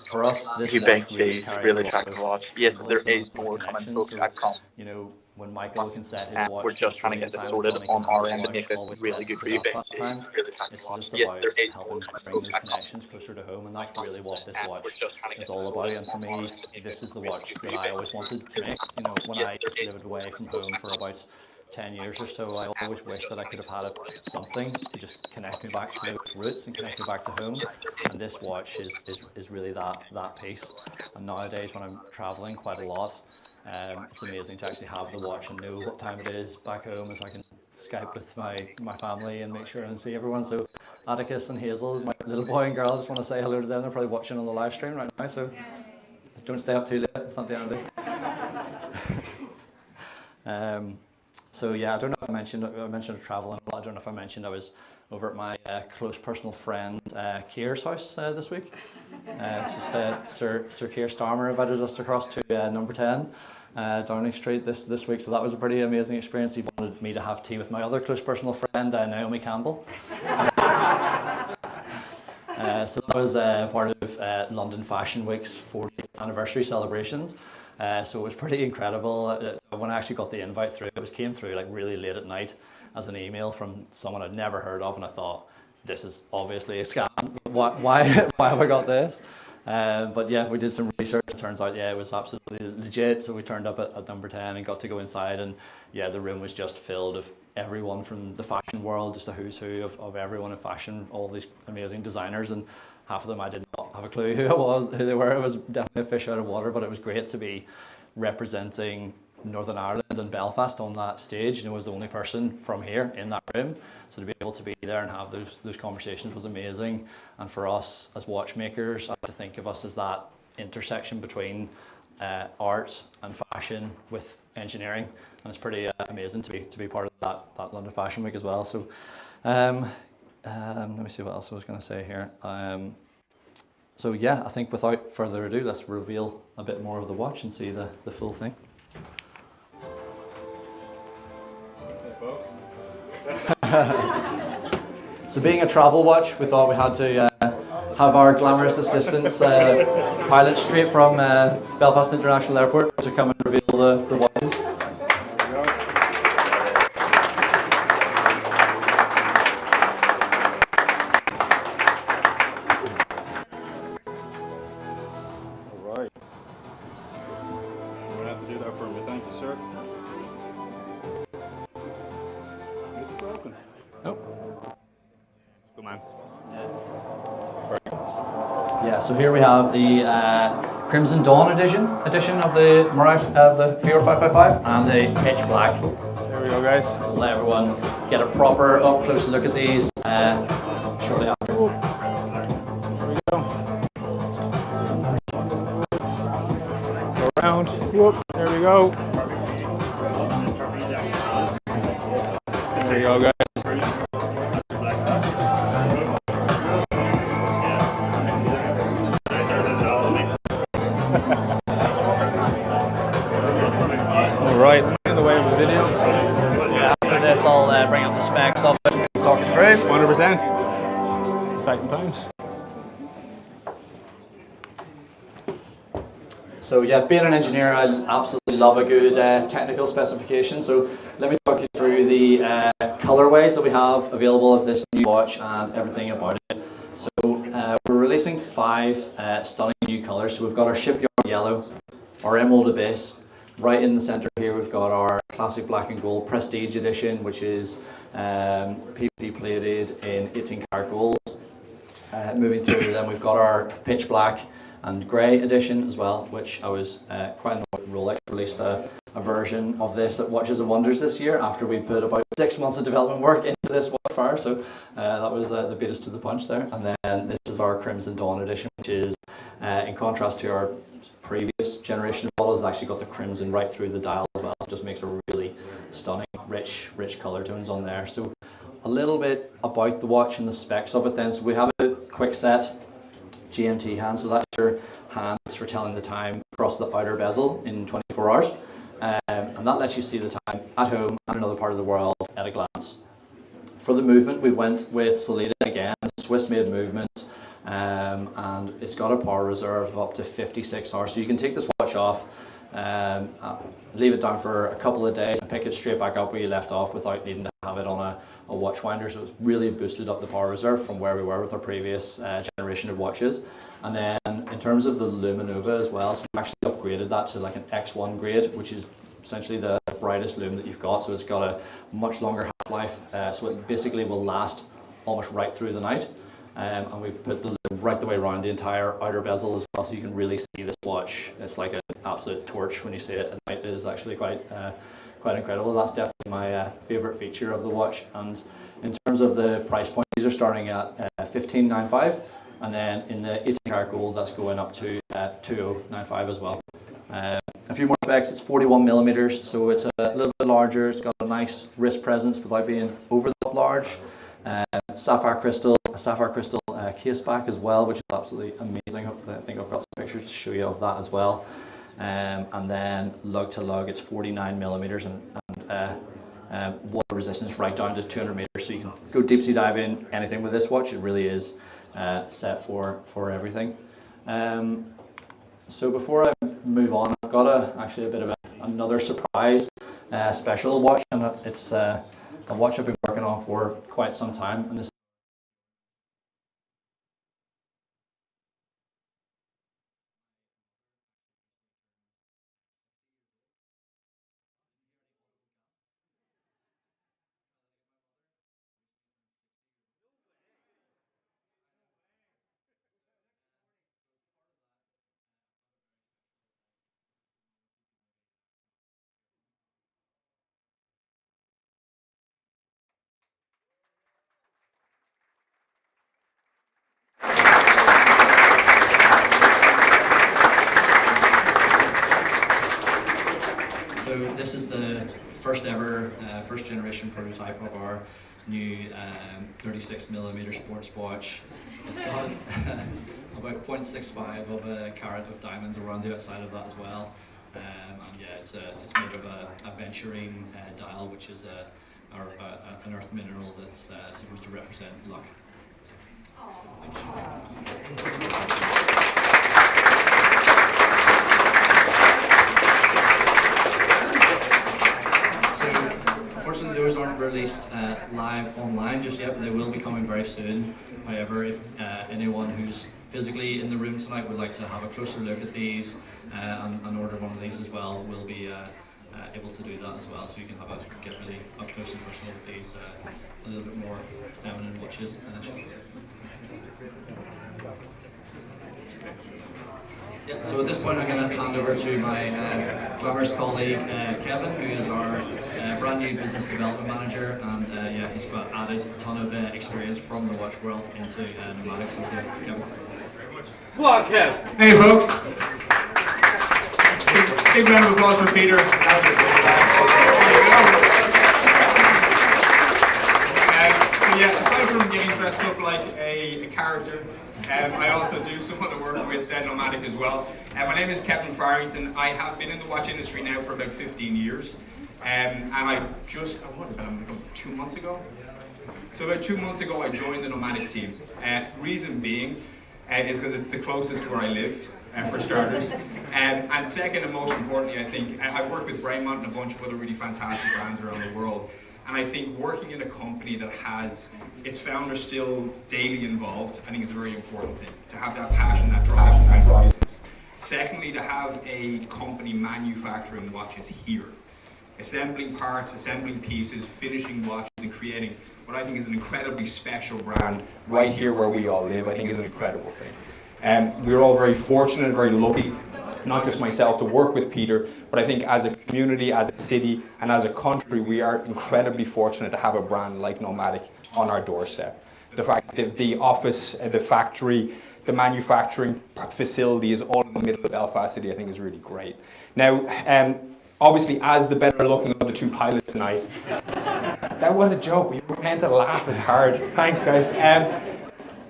Speaker 2: for us, this
Speaker 1: You big
Speaker 2: watch really
Speaker 1: cheese,
Speaker 2: carries
Speaker 1: really
Speaker 2: a lot
Speaker 1: attractive
Speaker 2: of
Speaker 1: watch. Yes, there
Speaker 2: symbolism
Speaker 1: is
Speaker 2: with
Speaker 1: more coming,
Speaker 2: connections.
Speaker 1: folks.
Speaker 2: So,
Speaker 1: I promise.
Speaker 2: you know, when Michael can set his watch
Speaker 1: We're
Speaker 2: to
Speaker 1: just trying to
Speaker 2: Australian
Speaker 1: get this
Speaker 2: time,
Speaker 1: sorted
Speaker 2: Johnny
Speaker 1: on
Speaker 2: can have
Speaker 1: our
Speaker 2: a
Speaker 1: end to
Speaker 2: watch
Speaker 1: make this
Speaker 2: always
Speaker 1: really
Speaker 2: set
Speaker 1: good
Speaker 2: to
Speaker 1: for you.
Speaker 2: Belfast time.
Speaker 1: Really attractive
Speaker 2: It's
Speaker 1: watch.
Speaker 2: just
Speaker 1: Yes,
Speaker 2: about
Speaker 1: there is more
Speaker 2: helping
Speaker 1: coming,
Speaker 2: bring
Speaker 1: folks.
Speaker 2: those
Speaker 1: I promise.
Speaker 2: connections closer to home, and that's really what this watch
Speaker 1: We're just trying to
Speaker 2: is
Speaker 1: get this
Speaker 2: all about.
Speaker 1: sorted
Speaker 2: And for
Speaker 1: on
Speaker 2: me,
Speaker 1: our end to make
Speaker 2: this is the
Speaker 1: really
Speaker 2: watch
Speaker 1: good for
Speaker 2: that
Speaker 1: you.
Speaker 2: I always wanted to make. You know, when I lived away from home for about 10 years or so, I always wished that I could have had something to just connect me back to those roots and connect me back to home. And this watch is really that piece. And nowadays, when I'm traveling quite a lot, it's amazing to actually have the watch and know what time it is back home, as I can Skype with my family and make sure and see everyone. So Atticus and Hazel, my little boy and girl, I just want to say hello to them. They're probably watching on the live stream right now, so don't stay up too late. It's not the end. So yeah, I don't know if I mentioned traveling a lot. I don't know if I mentioned I was over at my close personal friend Kier's house this week. It's just Sir Keir Starmer invited us across to number 10 Downing Street this week, so that was a pretty amazing experience. He wanted me to have tea with my other close personal friend Naomi Campbell. So that was part of London Fashion Week's 40th anniversary celebrations. So it was pretty incredible. When I actually got the invite through, came through like really late at night as an email from someone I'd never heard of, and I thought, this is obviously a scam. Why have I got this? But yeah, we did some research. It turns out, yeah, it was absolutely legit. So we turned up at number 10 and got to go inside, and yeah, the room was just filled of everyone from the fashion world, just a who's who of everyone in fashion, all these amazing designers, and half of them I did not have a clue who they were. It was definitely a fish out of water, but it was great to be representing Northern Ireland and Belfast on that stage. I was the only person from here in that room, so to be able to be there and have those conversations was amazing. And for us as watchmakers, I like to think of us as that intersection between art and fashion with engineering, and it's pretty amazing to be part of that London Fashion Week as well. So let me see what else I was going to say here. So yeah, I think without further ado, let's reveal a bit more of the watch and see the full thing. So being a travel watch, we thought we had to have our glamorous assistants pilot straight from Belfast International Airport to come and reveal the watches.
Speaker 4: Right. We're going to have to do that for me. Thank you, sir. It's broken.
Speaker 2: Nope.
Speaker 4: Good man.
Speaker 2: Yeah, so here we have the Crimson Dawn edition of the Fior 555 and the pitch black.
Speaker 4: There we go, guys.
Speaker 2: So let everyone get a proper up close look at these shortly after.
Speaker 4: There we go. Go around. Whoop. There we go. There you go, guys.
Speaker 2: So yeah, being an engineer, I absolutely love a good technical specification. So let me talk you through the colorways that we have available of this new watch and everything about it. So we're releasing 5 stunning new colors. So we've got our shipyard yellow, our emerald abyss. Right in the center here, we've got our classic black and gold prestige edition, which is PVD plated in 18 karat gold. Moving through, then we've got our pitch black and grey edition as well, which I was quite annoyed. Rolex released a version of this at Watches and Wonders this year after we put about 6 months of development work into this watch fire, so that was the beat us to the punch there. And then this is our Crimson Dawn edition, which is in contrast to our previous generation of models, actually got the crimson right through the dial as well. It just makes a really stunning, rich colour tones on there. So a little bit about the watch and the specs of it then. So we have a quick set GMT hand, so that's your hand for telling the time across the outer bezel in 24 hours. And that lets you see the time at home and another part of the world at a glance. For the movement, we went with Solida again, Swiss-made movement, and it's got a power reserve of up to 56 hours. So you can take this watch off, leave it down for a couple of days, and pick it straight back up where you left off without needing to have it on a watch winder. So it's really boosted up the power reserve from where we were with our previous generation of watches. And then in terms of the Luminova as well, so we actually upgraded that to like an X1 grade, which is essentially the brightest lume that you've got. So it's got a much longer half-life, so it basically will last almost right through the night. And we've put the lume right the way around the entire outer bezel as well, so you can really see this watch. It's like an absolute torch when you see it at night. It is actually quite incredible. That's definitely my favourite feature of the watch. And in terms of the price point, these are starting at $1595, and then in the 18 karat gold, that's going up to $2095 as well. A few more specs. It's 41 millimeters, so it's a little bit larger. It's got a nice wrist presence without being over the top large. A sapphire crystal case back as well, which is absolutely amazing. Hopefully, I think I've got some pictures to show you of that as well. And then lug to lug, it's 49 millimeters and water resistance right down to 200 meters. So you can go deep sea diving, anything with this watch. It really is set for everything. So before I move on, I've got actually a bit of another surprise special watch, and it's a watch I've been working on for quite some time. And this This is the first ever, first generation prototype of our new 36 millimeter sports watch. It's got about 0.65 of a carat of diamonds around the outside of that as well. And yeah, it's made of a aventurine dial, which is an earth mineral that's supposed to represent luck. Unfortunately, those aren't released live online just yet, but they will be coming very soon. However, if anyone who's physically in the room tonight would like to have a closer look at these and order one of these as well, we'll be able to do that as well. So you can get really up close and personal with these a little bit more feminine watches. Yeah, so at this point I'm going to hand over to my glamorous colleague Kevin, who is our brand new business development manager, and yeah, he's got added a ton of experience from the watch world into Nomadic. So yeah, Kevin.
Speaker 5: Come on, Kev.
Speaker 6: Hey folks, big round of applause for Peter. So yeah, aside from getting dressed up like a character, I also do some other work with Nomadic as well. My name is Kevin Farrington. I have been in the watch industry now for about 15 years. And I just, what was that, 2 months ago? So about 2 months ago I joined the Nomadic team. Reason being is because it's the closest to where I live. for starters. And second, and most importantly, I think, I've worked with Brainmont and a bunch of other really fantastic brands around the world. And I think working in a company that has its founders still daily involved, I think is a very important thing. To have that passion, that drive, that drives us. Secondly, to have a company manufacturing watches here. Assembling parts, assembling pieces, finishing watches, and creating what I think is an incredibly special brand right here where we all live, I think is an incredible thing. We're all very fortunate, very lucky, not just myself, to work with Peter, but I think as a community, as a city, and as a country, we are incredibly fortunate to have a brand like Nomadic on our doorstep. The fact that the office, the factory, the manufacturing facility is all in the middle of Belfast City, I think is really great. Now, obviously, as the better looking of the two pilots tonight, that was a joke. We were meant to laugh as hard. Thanks, guys.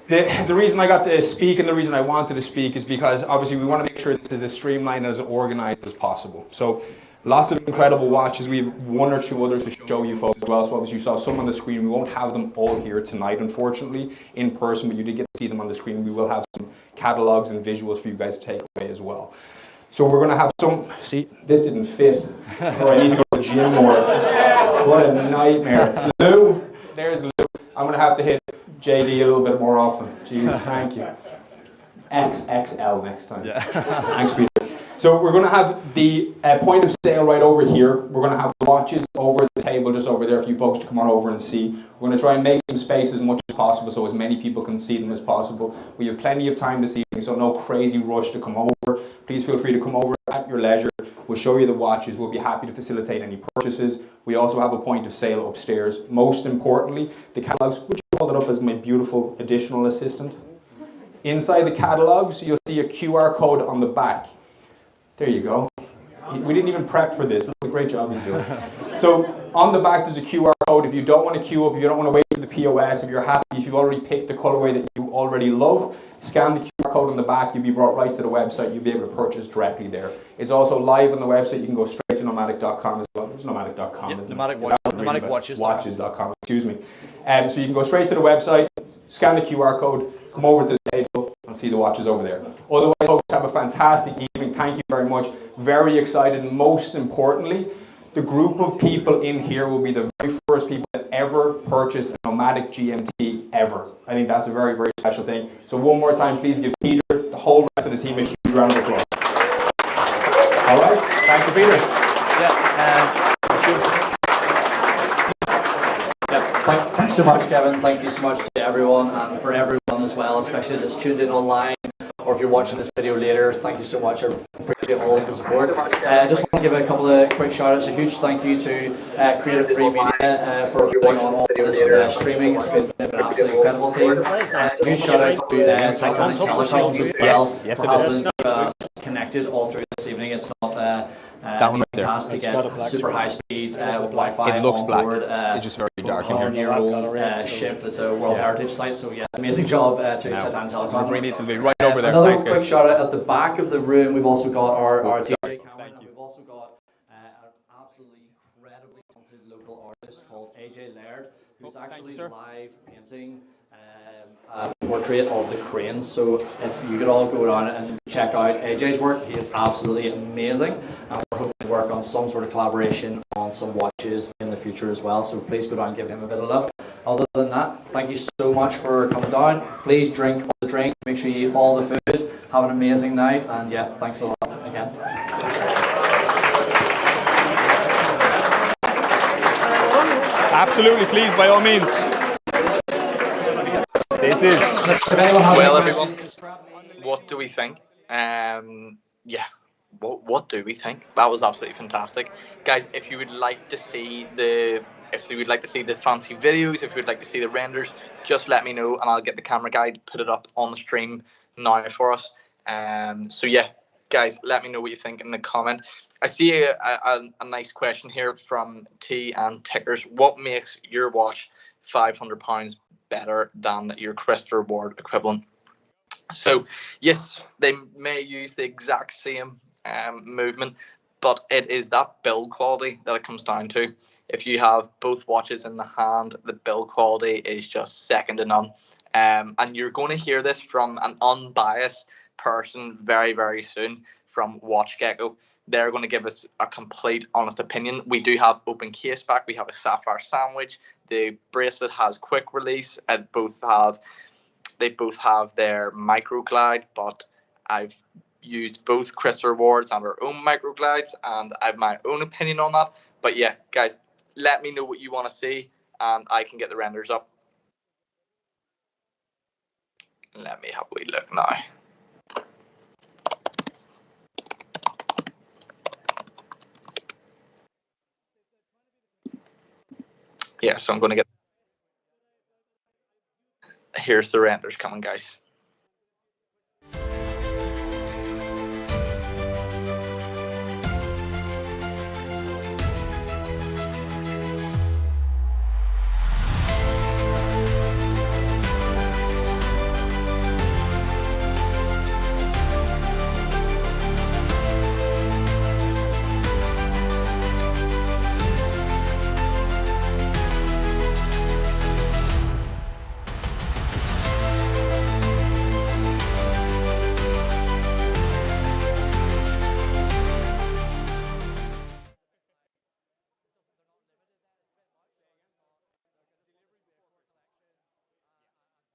Speaker 6: The reason I got to speak and the reason I wanted to speak is because obviously we want to make sure this is as streamlined and as organized as possible. So lots of incredible watches. We have one or two others to show you folks as well. So obviously you saw some on the screen. We won't have them all here tonight, unfortunately, in person, but you did get to see them on the screen. We will have some catalogs and visuals for you guys to take away as well. So we're going to have some, see, this didn't fit. Oh, I need to go to the gym more. What a nightmare. Lou, there's Lou. I'm going to have to hit JD a little bit more often. Jeez, thank you. XXL next time. Yeah. Thanks, Peter. So we're going to have the point of sale right over here. We're going to have watches over the table just over there for you folks to come on over and see. We're going to try and make some space as much as possible so as many people can see them as possible. We have plenty of time this evening, so no crazy rush to come over. Please feel free to come over at your leisure. We'll show you the watches. We'll be happy to facilitate any purchases. We also have a point of sale upstairs. Most importantly, the catalogs. Would you hold it up as my beautiful additional assistant? Inside the catalogs, you'll see a QR code on the back. There you go. We didn't even prep for this. What a great job you doing. So on the back, there's a QR code. If you don't want to queue up, if you don't want to wait for the POS, if you're happy, if you've already picked the colorway that you already love, scan the QR code on the back. You'll be brought right to the website. You'll be able to purchase directly there. It's also live on the website. You can go straight to nomadic.com as well. It's nomadic.com.
Speaker 2: Yep, nomadicwatches.com.
Speaker 6: Excuse me. So you can go straight to the website, scan the QR code, come over to the table and see the watches over there. Otherwise, folks, have a fantastic evening. Thank you very much. Very excited. Most importantly, the group of people in here will be the very first people that ever purchase a Nomadic GMT ever. I think that's a very, very special thing. So one more time, please give Peter, the whole rest of the team, a huge round of applause. All right. Thank you, Peter.
Speaker 2: Thanks so much, Kevin. Thank you so much to everyone and for everyone as well, especially that's tuned in online or if you're watching this video later. Thank you so much. I appreciate all of the support. I just want to give a couple of quick shout outs. A huge thank you to Creative Free Media for putting on all this streaming. It's been an absolutely incredible team. Huge shout out to Titanic Telecoms as well for having connected all through this evening. It's not
Speaker 7: that one right there.
Speaker 2: Fantastic, super high speed Wi-Fi.
Speaker 7: It looks
Speaker 2: on
Speaker 7: black.
Speaker 2: board,
Speaker 7: It's just very dark in here.
Speaker 2: 100-year-old ship. It's a World Heritage site. So yeah, amazing job to Titanic Telecoms.
Speaker 7: We need to be right over there.
Speaker 2: Another
Speaker 7: Thanks,
Speaker 2: quick
Speaker 7: guys.
Speaker 2: shout out at the back of the room. We've also got our DJ camera. We've also got an absolutely incredibly talented local artist called AJ Laird, who's actually live painting a portrait of the cranes. So if you could all go down and check out AJ's work, he is absolutely amazing. And we're hoping to work on some sort of collaboration on some watches in the future as well. So please go down and give him a bit of love. Other than that, thank you so much for coming down. Please drink all the drink, make sure you eat all the food, have an amazing night, and yeah, thanks a lot again.
Speaker 4: Absolutely, please, by all means. This is.
Speaker 1: Well, everyone, what do we think? Yeah, what do we think? That was absolutely fantastic, guys. If you would like to see the fancy videos, if you would like to see the renders, just let me know and I'll get the camera guy to put it up on the stream now for us. So yeah, guys, let me know what you think in the comment. I see a nice question here from T and Tickers. What makes your watch £500 better than your Christopher Ward equivalent? So yes, they may use the exact same movement, but it is that build quality that it comes down to. If you have both watches in the hand, the build quality is just second to none. And you're going to hear this from an unbiased person very, very soon from WatchGecko. They're going to give us a complete, honest opinion. We do have open case back. We have a sapphire sandwich. The bracelet has quick release. They both have their microglide, but I've used both Chris Rewards and our own microglides, and I have my own opinion on that. But yeah, guys, let me know what you want to see, and I can get the renders up. Let me have a wee look now. Yeah, so I'm going to get... Here's the renders coming, guys.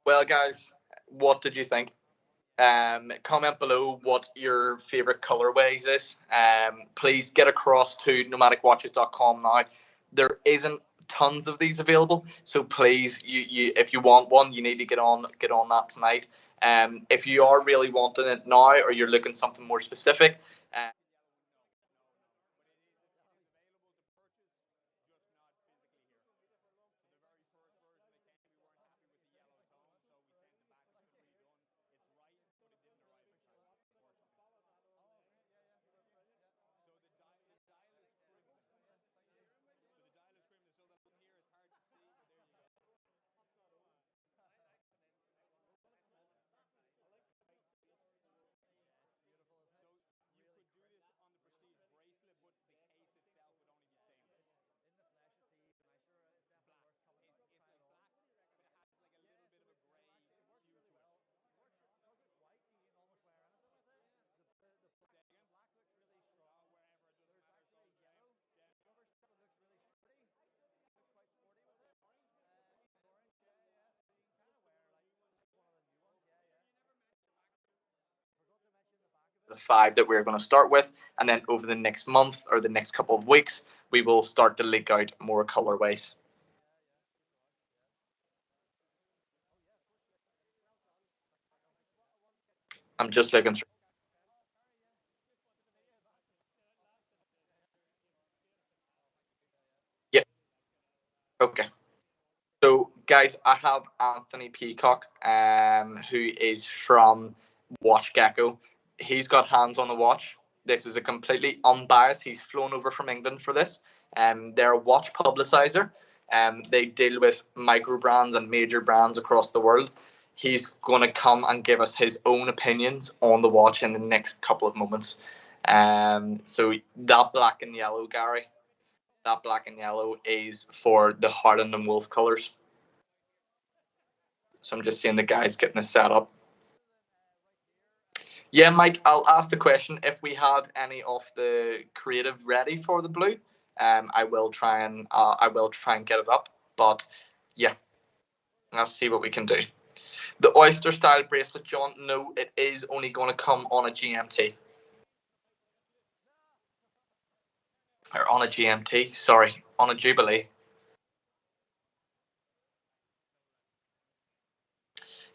Speaker 1: Well, guys, what did you think? Comment below what your favorite colorways is. Please get across to nomadicwatches.com now. There isn't tons of these available, so please, you if you want one, you need to get on that tonight. If you are really wanting it now, or you're looking something more specific, the 5 that we're going to start with, and then over the next month or the next couple of weeks, we will start to leak out more colorways. I'm just looking through. Yeah. Okay. So, guys, I have Anthony Peacock, who is from WatchGecko. He's got hands on the watch. This is a completely unbiased. He's flown over from England for this. They're a watch publicizer. They deal with micro brands and major brands across the world. He's going to come and give us his own opinions on the watch in the next couple of moments. So that black and yellow, Gary, that black and yellow is for the Harland and Wolff colors. So I'm just seeing the guys getting this set up. Yeah, Mike, I'll ask the question if we have any of the creative ready for the blue. I will try and get it up. But yeah, let's see what we can do. The oyster style bracelet, John. No, it is only going to come on a GMT. Or on a GMT, sorry, on a Jubilee.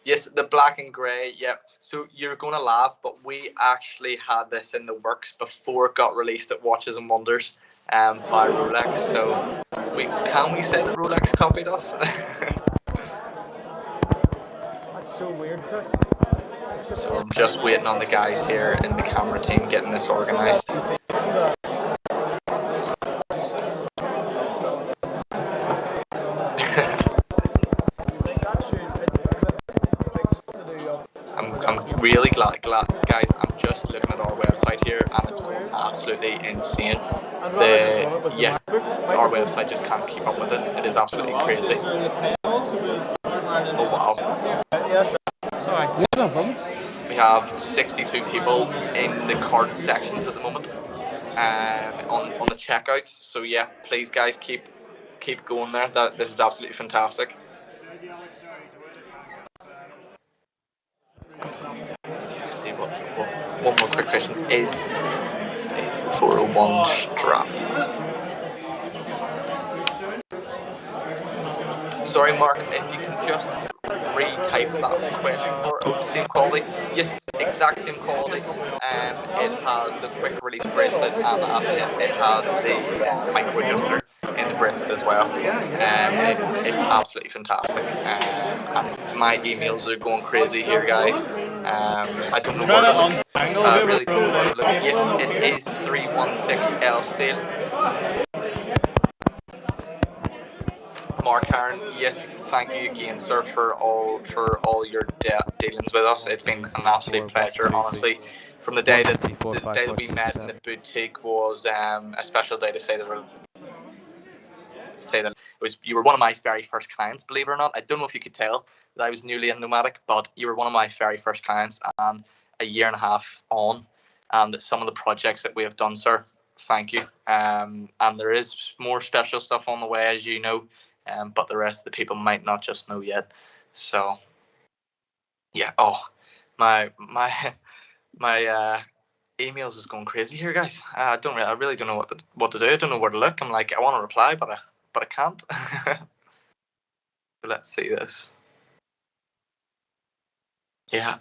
Speaker 1: Yes, the black and grey, yeah. So you're going to laugh, but we actually had this in the works before it got released at Watches and Wonders by Rolex. So can we say that Rolex copied us?
Speaker 4: That's so weird, Chris.
Speaker 1: So I'm just waiting on the guys here in the camera team getting this organised. I'm really glad, guys. I'm just looking at our website here, and it's going absolutely insane. Our website just can't keep up with it. It is absolutely crazy. Oh wow!
Speaker 4: Sorry. Yeah, no problem.
Speaker 1: We have 62 people in the cart sections at the moment, on the checkouts. So yeah, please guys, keep going there. This is absolutely fantastic. Let's see what one more quick question is the 401 strap. Sorry, Mark, if you can just retype that question for the same quality. Yes, exact same quality. It has the quick release bracelet, and it has the micro adjuster in the bracelet as well. It's absolutely fantastic. And my emails are going crazy here, guys. I don't know where to look. I really don't know where to look. Yes, it is 316L steel. Mark Heron, yes, thank you again, sir, for all your dealings with us. It's been an absolute pleasure, honestly. From the day that we met in the boutique was a special day to say that it was. You were one of my very first clients, believe it or not. I don't know if you could tell that I was newly in Nomadic, but you were one of my very first clients, and a year and a half on, and some of the projects that we have done, sir. Thank you. And there is more special stuff on the way, as you know. But the rest of the people might not just know yet. So, yeah. Oh, my emails is going crazy here, guys. I really don't know what to do. I don't know where to look. I'm like, I want to reply, but I can't. Let's see this. Yeah,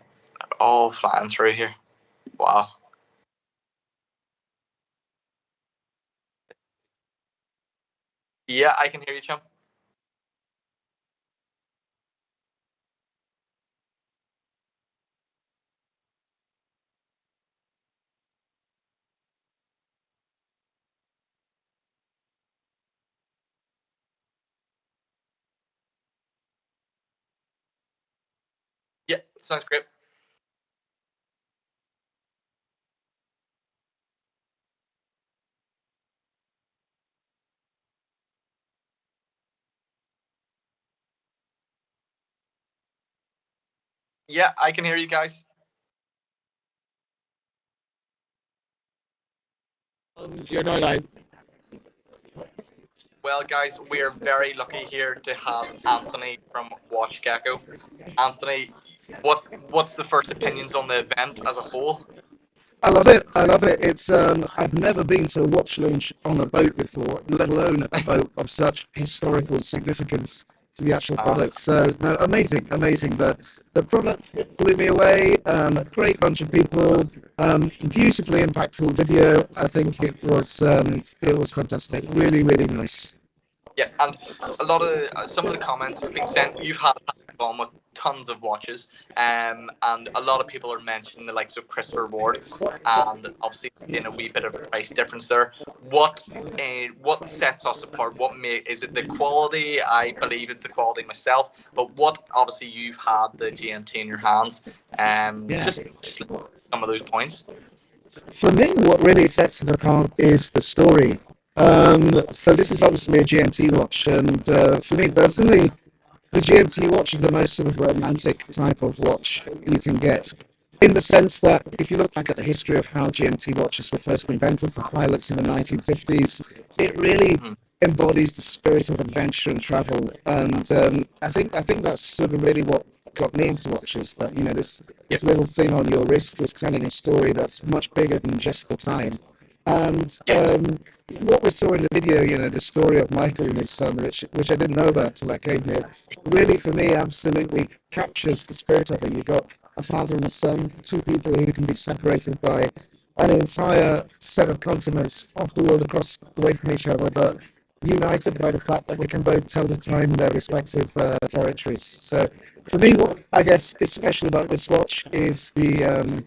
Speaker 1: all flying through here. Wow. Yeah, I can hear you, chum. Yeah, sounds great. Yeah, I can hear you guys.
Speaker 2: You're not like.
Speaker 1: Well, guys, we are very lucky here to have Anthony from Watch Gecko. Anthony, what's the first opinions on the event as a whole?
Speaker 8: I love it. I love it. It's I've never been to a watch launch on a boat before, let alone a boat of such historical significance to the actual product. So no, amazing. The product blew me away. Great bunch of people. Beautifully impactful video. I think it was fantastic. Really, really nice.
Speaker 1: Yeah, and a lot of some of the comments have been sent. You've had on with tons of watches, and a lot of people are mentioning the likes of Christopher Ward, and obviously in a wee bit of a price difference there. What sets us apart? Is it the quality? I believe it's the quality myself, but what obviously you've had the GMT in your hands, just some of those points.
Speaker 8: For me, what really sets it apart is the story. So this is obviously a GMT watch, and for me personally, the GMT watch is the most sort of romantic type of watch you can get. In the sense that if you look back at the history of how GMT watches were first invented for pilots in the 1950s, it really embodies the spirit of adventure and travel. And I think that's sort of really what got me into watches. That this little thing on your wrist is telling a story that's much bigger than just the time. And what we saw in the video, the story of Michael and his son, which I didn't know about till I came here, really for me absolutely captures the spirit of it. You've got a father and a son, two people who can be separated by an entire set of continents off the world across away from each other, but united by the fact that they can both tell the time in their respective territories. So for me, what I guess is special about this watch is the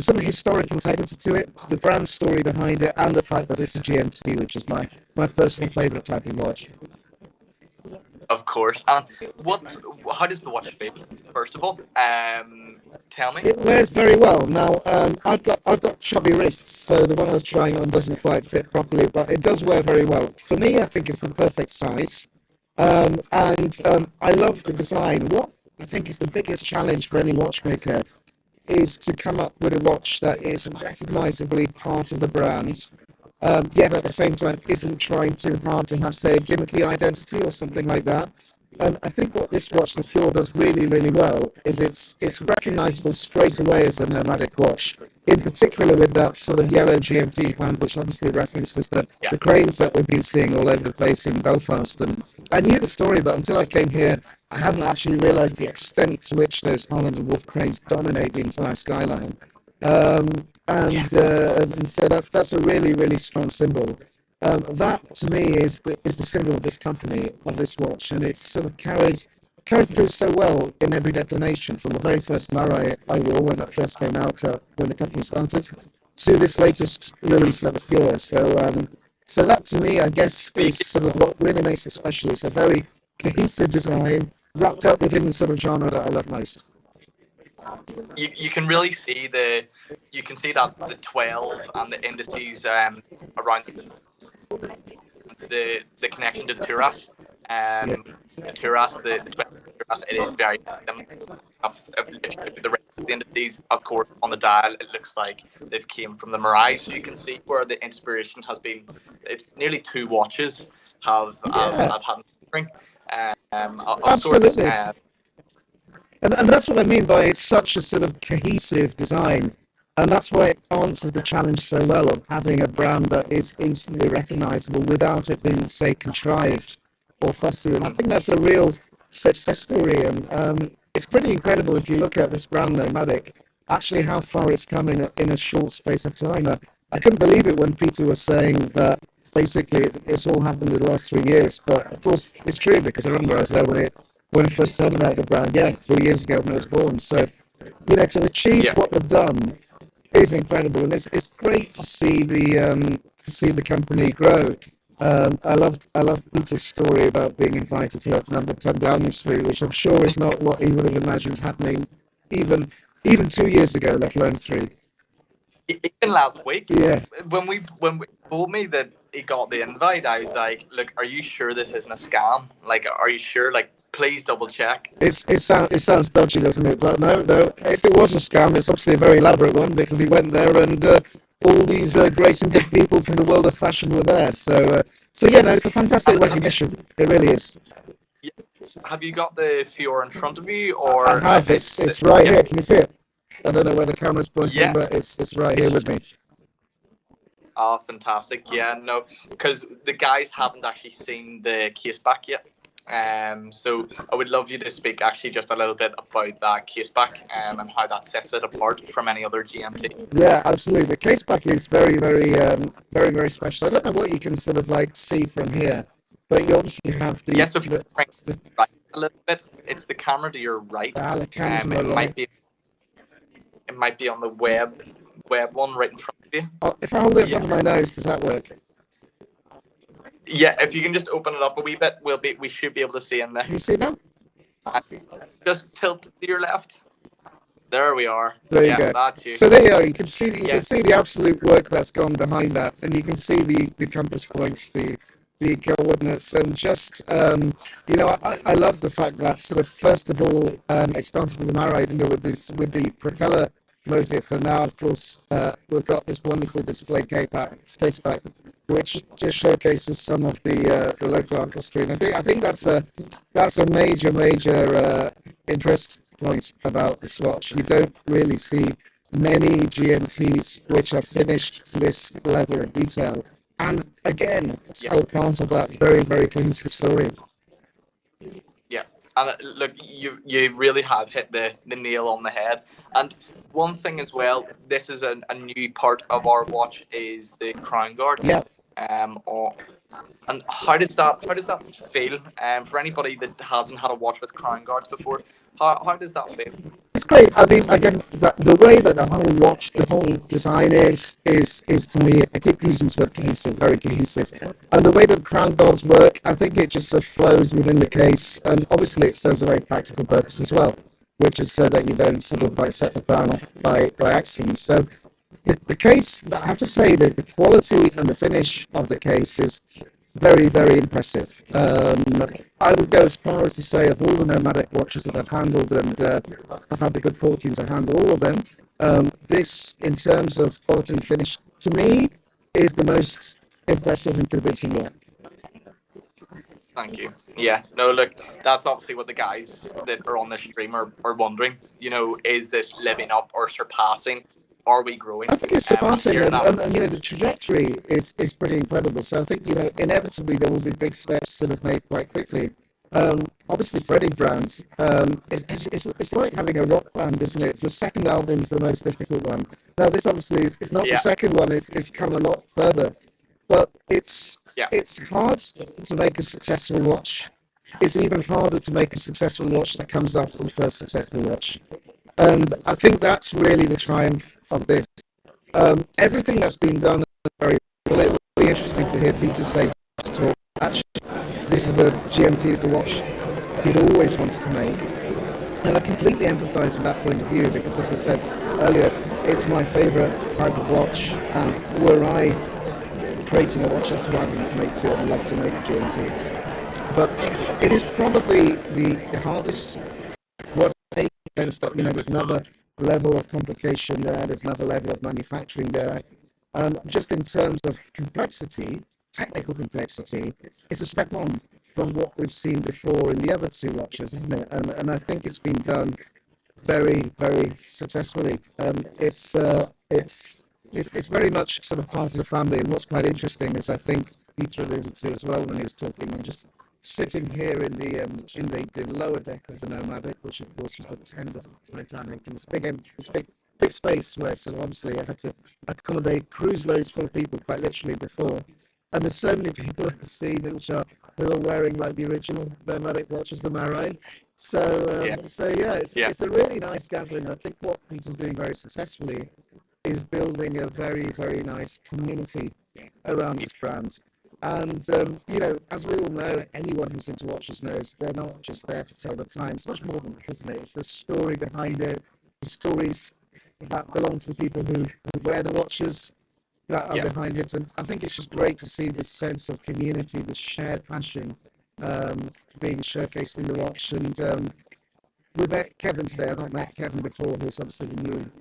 Speaker 8: sort of historic integrity to it, the brand story behind it, and the fact that it's a GMT, which is my personal favourite type of watch.
Speaker 1: Of course. And how does the watch feel? First of all, tell me.
Speaker 8: It wears very well. Now, I've got chubby wrists, so the one I was trying on doesn't quite fit properly, but it does wear very well. For me, I think it's the perfect size, and I love the design. What I think is the biggest challenge for any watchmaker is to come up with a watch that is recognisably part of the brand, yet at the same time isn't trying too hard to have, say, a gimmicky identity or something like that. And I think what this watch, the Fior, does really, really well is it's recognisable straight away as a nomadic watch. In particular, with that sort of yellow GMT band, which obviously references the cranes that we've been seeing all over the place in Belfast. And I knew the story, but until I came here, I hadn't actually realised the extent to which those Holland and Wolf cranes dominate the entire skyline. And so that's a really, really strong symbol. That to me is the symbol of this company, of this watch, and it's sort of carried through so well in every declination, from the very first Marai I wore when that first came out, when the company started, to this latest release of the Fior. So that to me, I guess, is sort of what really makes it special. It's a very cohesive design wrapped up within the sort of genre that I love most.
Speaker 1: You can really see that the 12 and the indices around the connection to the Turas. The Turas, the 12 Turas, it is very similar. If the rest of the indices, of course, on the dial, it looks like they've came from the Mirai, so you can see where the inspiration has been. It's nearly 2 watches have had spring of sorts.
Speaker 8: And that's what I mean by it's such a sort of cohesive design. And that's why it answers the challenge so well of having a brand that is instantly recognisable without it being, say, contrived or fussy. And I think that's a real success story. And it's pretty incredible if you look at this brand, Nomadic, actually how far it's come in a short space of time. I couldn't believe it when Peter was saying that basically it's all happened in the last 3 years. But of course, it's true, because I remember I was there when I first heard about the brand, 3 years ago when I was born. So, to achieve what they've done is incredible, and it's great to see the company grow. I love Peter's story about being invited to that number 10 Downing Street, which I'm sure is not what he would have imagined happening even 2 years ago, let alone 3.
Speaker 1: Even last week,
Speaker 8: yeah,
Speaker 1: when we told me that he got the invite, I was like, "Look, are you sure this isn't a scam? Like, are you sure? Like, please double check."
Speaker 8: It sounds dodgy, doesn't it? But no. If it was a scam, it's obviously a very elaborate one, because he went there and all these great and big people from the world of fashion were there. So it's a fantastic recognition. It really is.
Speaker 1: Have you got the Fior in front of you, or?
Speaker 8: I have. It's right here. Can you see it? I don't know where the camera's pointing, but it's right here with me.
Speaker 1: Oh, fantastic! Yeah, no, because the guys haven't actually seen the case back yet. So I would love you to speak actually just a little bit about that case back and how that sets it apart from any other GMT.
Speaker 8: Yeah, absolutely. The case back is very, very, very, very special. I don't know what you can sort of like see from here, but you obviously have the.
Speaker 1: Yes, if you bring it right a little bit, it's the camera to your right.
Speaker 8: The camera to my right.
Speaker 1: It might be on the web one right in front of you.
Speaker 8: If I hold it in front of my nose, does that work?
Speaker 1: Yeah, if you can just open it up a wee bit, we should be able to see in there.
Speaker 8: Can you see it now?
Speaker 1: Just tilt to your left. There we are.
Speaker 8: There you go.
Speaker 1: That's you.
Speaker 8: So there you are. You can see the absolute work that's gone behind that, and you can see the compass points, the coordinates, and just I love the fact that sort of first of all it started with the Marai, with the propeller motif, and now of course we've got this wonderful display case back, which just showcases some of the local artistry. And I think that's a major interest point about this watch. You don't really see many GMTs which are finished to this level of detail. And again, it's all part of that very, very cohesive story.
Speaker 1: Yeah, and look, you really have hit the nail on the head. And one thing as well, this is a new part of our watch, is the crown guard.
Speaker 8: Yeah.
Speaker 1: And how does that feel? For anybody that hasn't had a watch with crown guards before, how does that feel?
Speaker 8: It's great. I mean, again, the way that the whole watch, the whole design is to me, I keep using the word cohesive, very cohesive. And the way that crown guards work, I think it just sort of flows within the case, and obviously it serves a very practical purpose as well, which is so that you don't sort of like set the crown off by accident. So the case, I have to say that the quality and the finish of the case is very, very impressive. I would go as far as to say of all the nomadic watches that I've handled, and I've had the good fortune to handle all of them, this, in terms of quality and finish, to me, is the most impressive and convincing yet.
Speaker 1: Thank you. Yeah, no, look, that's obviously what the guys that are on this stream are wondering. Is this living up or surpassing? Are we growing?
Speaker 8: I think it's
Speaker 1: And
Speaker 8: surpassing,
Speaker 1: hearing that,
Speaker 8: and the trajectory is pretty incredible. So I think inevitably there will be big steps sort of made quite quickly. Obviously, Freddie Brand, it's like having a rock band, isn't it? The second album is the most difficult one. Now, this obviously is not the
Speaker 1: yeah,
Speaker 8: second one; it's come a lot further. But
Speaker 1: yeah,
Speaker 8: it's hard to make a successful watch. It's even harder to make a successful watch that comes after the first successful watch. And I think that's really the triumph of this. Everything that's been done is very well. It will be interesting to hear Peter say, talk, actually, this is the GMT is the watch he'd always wanted to make. And I completely empathise with that point of view because, as I said earlier, it's my favourite type of watch. And were I creating a watch that's what I'm going to make too, I'd love to make a GMT. But it is probably the hardest what there's another level of complication there, there's another level of manufacturing there. Just in terms of complexity, technical complexity, it's a step on from what we've seen before in the other two watches, isn't it? And I think it's been done very, very successfully. It's very much sort of part of the family. And what's quite interesting is I think Peter alluded to as well when he was talking. I'm just sitting here in the lower deck of the Nomadic, which of course was the end of the Titanic, and this big space where so obviously I had to accommodate cruise loads full of people quite literally before. And there's so many people I've seen who are wearing like the original Nomadic watches, the Marai. So yeah, it's a really nice gathering. I think what Peter's doing very successfully is building a very, very nice community around this brand. And as we all know, anyone who's into watches knows they're not just there to tell the time. It's much more than that, isn't it? It's the story behind it, the stories that belong to the people who wear the watches that are behind it. And I think it's just great to see this sense of community, this shared passion being showcased in the watch. And we met Kevin today. I've not met Kevin before, who's obviously the new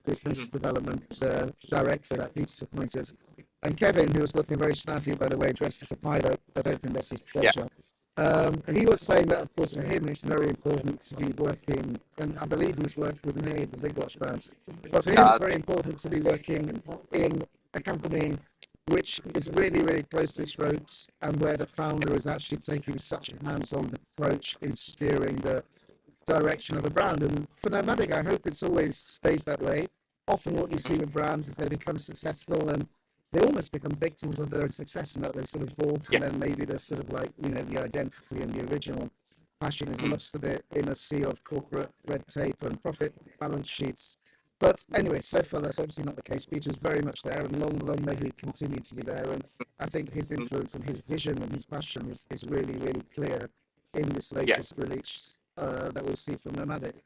Speaker 8: business development director that Peter's appointed. And Kevin, who was looking very snazzy, by the way, dressed as a pilot. I don't think that's his pleasure. And he was saying that, of course, for him, it's very important to be working, and I believe he was working with many of the big watch brands, but for him, it's very important to be working in a company which is really, really close to its roots, and where the founder is actually taking such a hands-on approach in steering the direction of a brand. And for Nomadic, I hope it always stays that way. Often what you see with brands is they become successful and they almost become victims of their success, and that they're sort of bought, and then maybe they're sort of like, the identity and the original passion is lost a bit in a sea of corporate red tape and profit balance sheets. But anyway, so far that's obviously not the case. Peter's very much there, and long may he continue to be there. And I think his influence and his vision and his passion is really, really clear in this latest release that we'll see from Nomadic.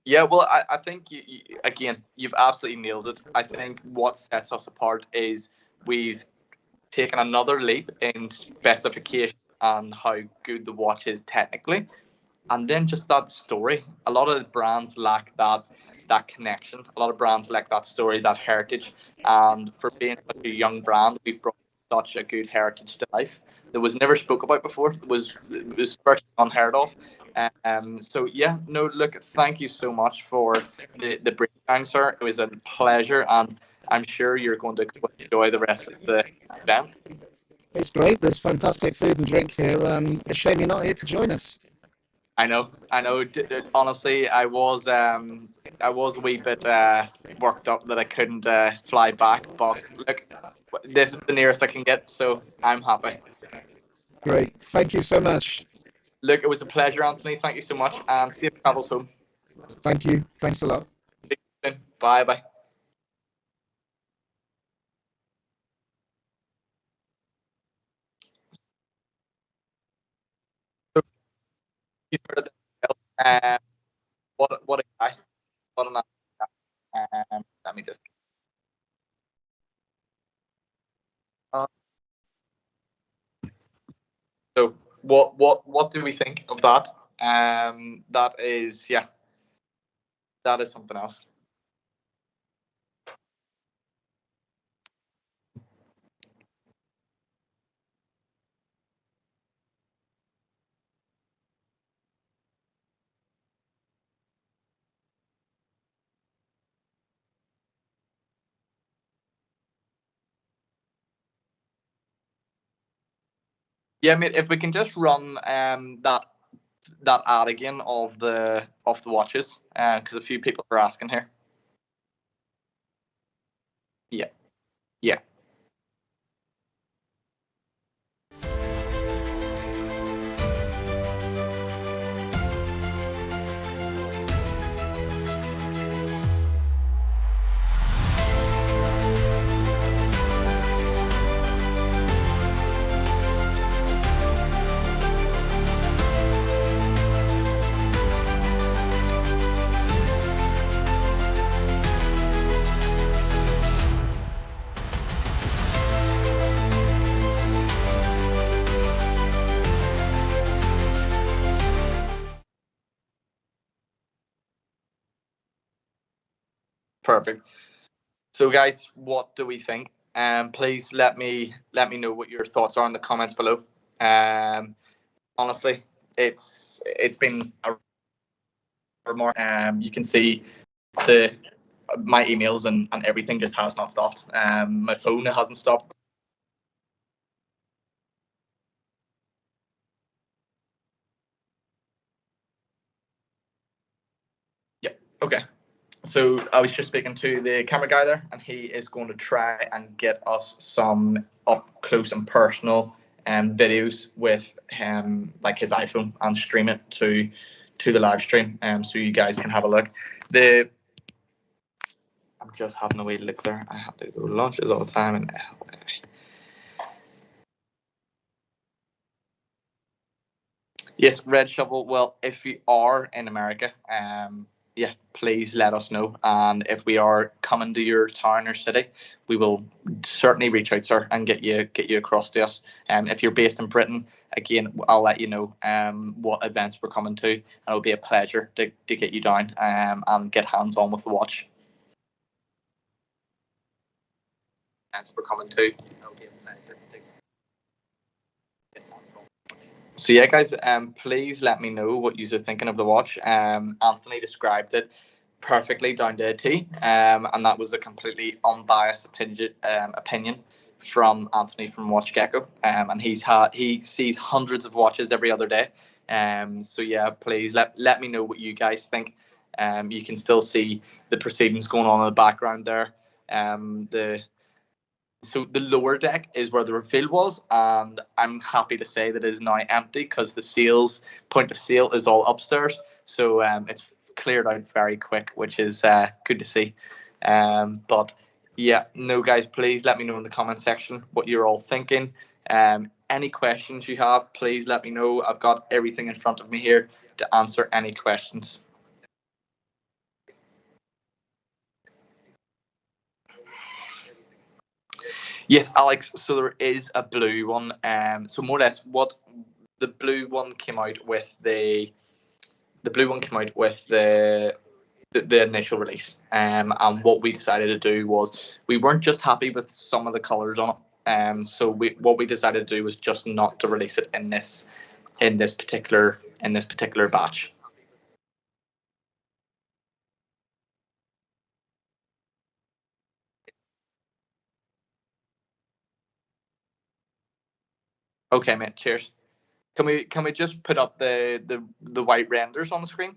Speaker 1: Yeah, well, I think again, you've absolutely nailed it. I think what sets us apart is we've taken another leap in specification and how good the watch is technically, and then just that story. A lot of brands lack that connection. A lot of brands lack that story, that heritage, and for being such a young brand, we've brought such a good heritage to life that was never spoke about before. It was first unheard of. So yeah, no, look, thank you so much for the breakdown, sir. It was a pleasure, and I'm sure you're going to enjoy the rest of the event.
Speaker 8: It's great. There's fantastic food and drink here. A shame you're not here to join us.
Speaker 1: I know, I know. Honestly, I was a wee bit worked up that I couldn't fly back, but look, this is the nearest I can get, so I'm happy.
Speaker 8: Great. Thank you so much.
Speaker 1: Look, it was a pleasure, Anthony. Thank you so much, and safe travels home.
Speaker 8: Thank you. Thanks a lot.
Speaker 1: Bye bye. So you heard it. What a guy. What a nice guy. Let me just. Uh, So what do we think of that? That is, yeah, that is something else. Yeah, I mean, if we can just run that ad again of the watches, because a few people are asking here. Yeah, yeah. Perfect. So, guys, what do we think? Please let me know what your thoughts are in the comments below. Honestly, it's been a remark. You can see the my emails and everything just has not stopped. My phone hasn't stopped. Yeah. Okay. So I was just speaking to the camera guy there, and he is going to try and get us some up close and personal videos with him, like his iPhone, and stream it to the live stream, so you guys can have a look. The I'm just having a wee look there. I have to go to lunches all the time, and yes, Red Shovel. Well, if you are in America, yeah, please let us know. And if we are coming to your town or city, we will certainly reach out, sir, and get you across to us. If you're based in Britain, again, I'll let you know what events we're coming to, and it'll be a pleasure to get you down and get hands on with the watch. Events we're coming to, it'll be a pleasure to get hands on. So yeah, guys, please let me know what you're thinking of the watch. Anthony described it perfectly down to a T, and that was a completely unbiased opinion from Anthony from Watch Gecko. And he sees hundreds of watches every other day. So yeah, please let me know what you guys think. You can still see the proceedings going on in the background there. The So the lower deck is where the reveal was, and I'm happy to say that it is now empty because the sales point of sale is all upstairs. So it's cleared out very quick, which is good to see. But yeah, no, guys, please let me know in the comment section what you're all thinking. Any questions you have, please let me know. I've got everything in front of me here to answer any questions. Yes, Alex. So there is a blue one. So more or less, what the blue one came out with the blue one came out with the initial release. And what we decided to do was we weren't just happy with some of the colors on it. So what we decided to do was just not to release it in this particular batch. Okay, mate. Cheers. Can we just put up the white renders on the screen?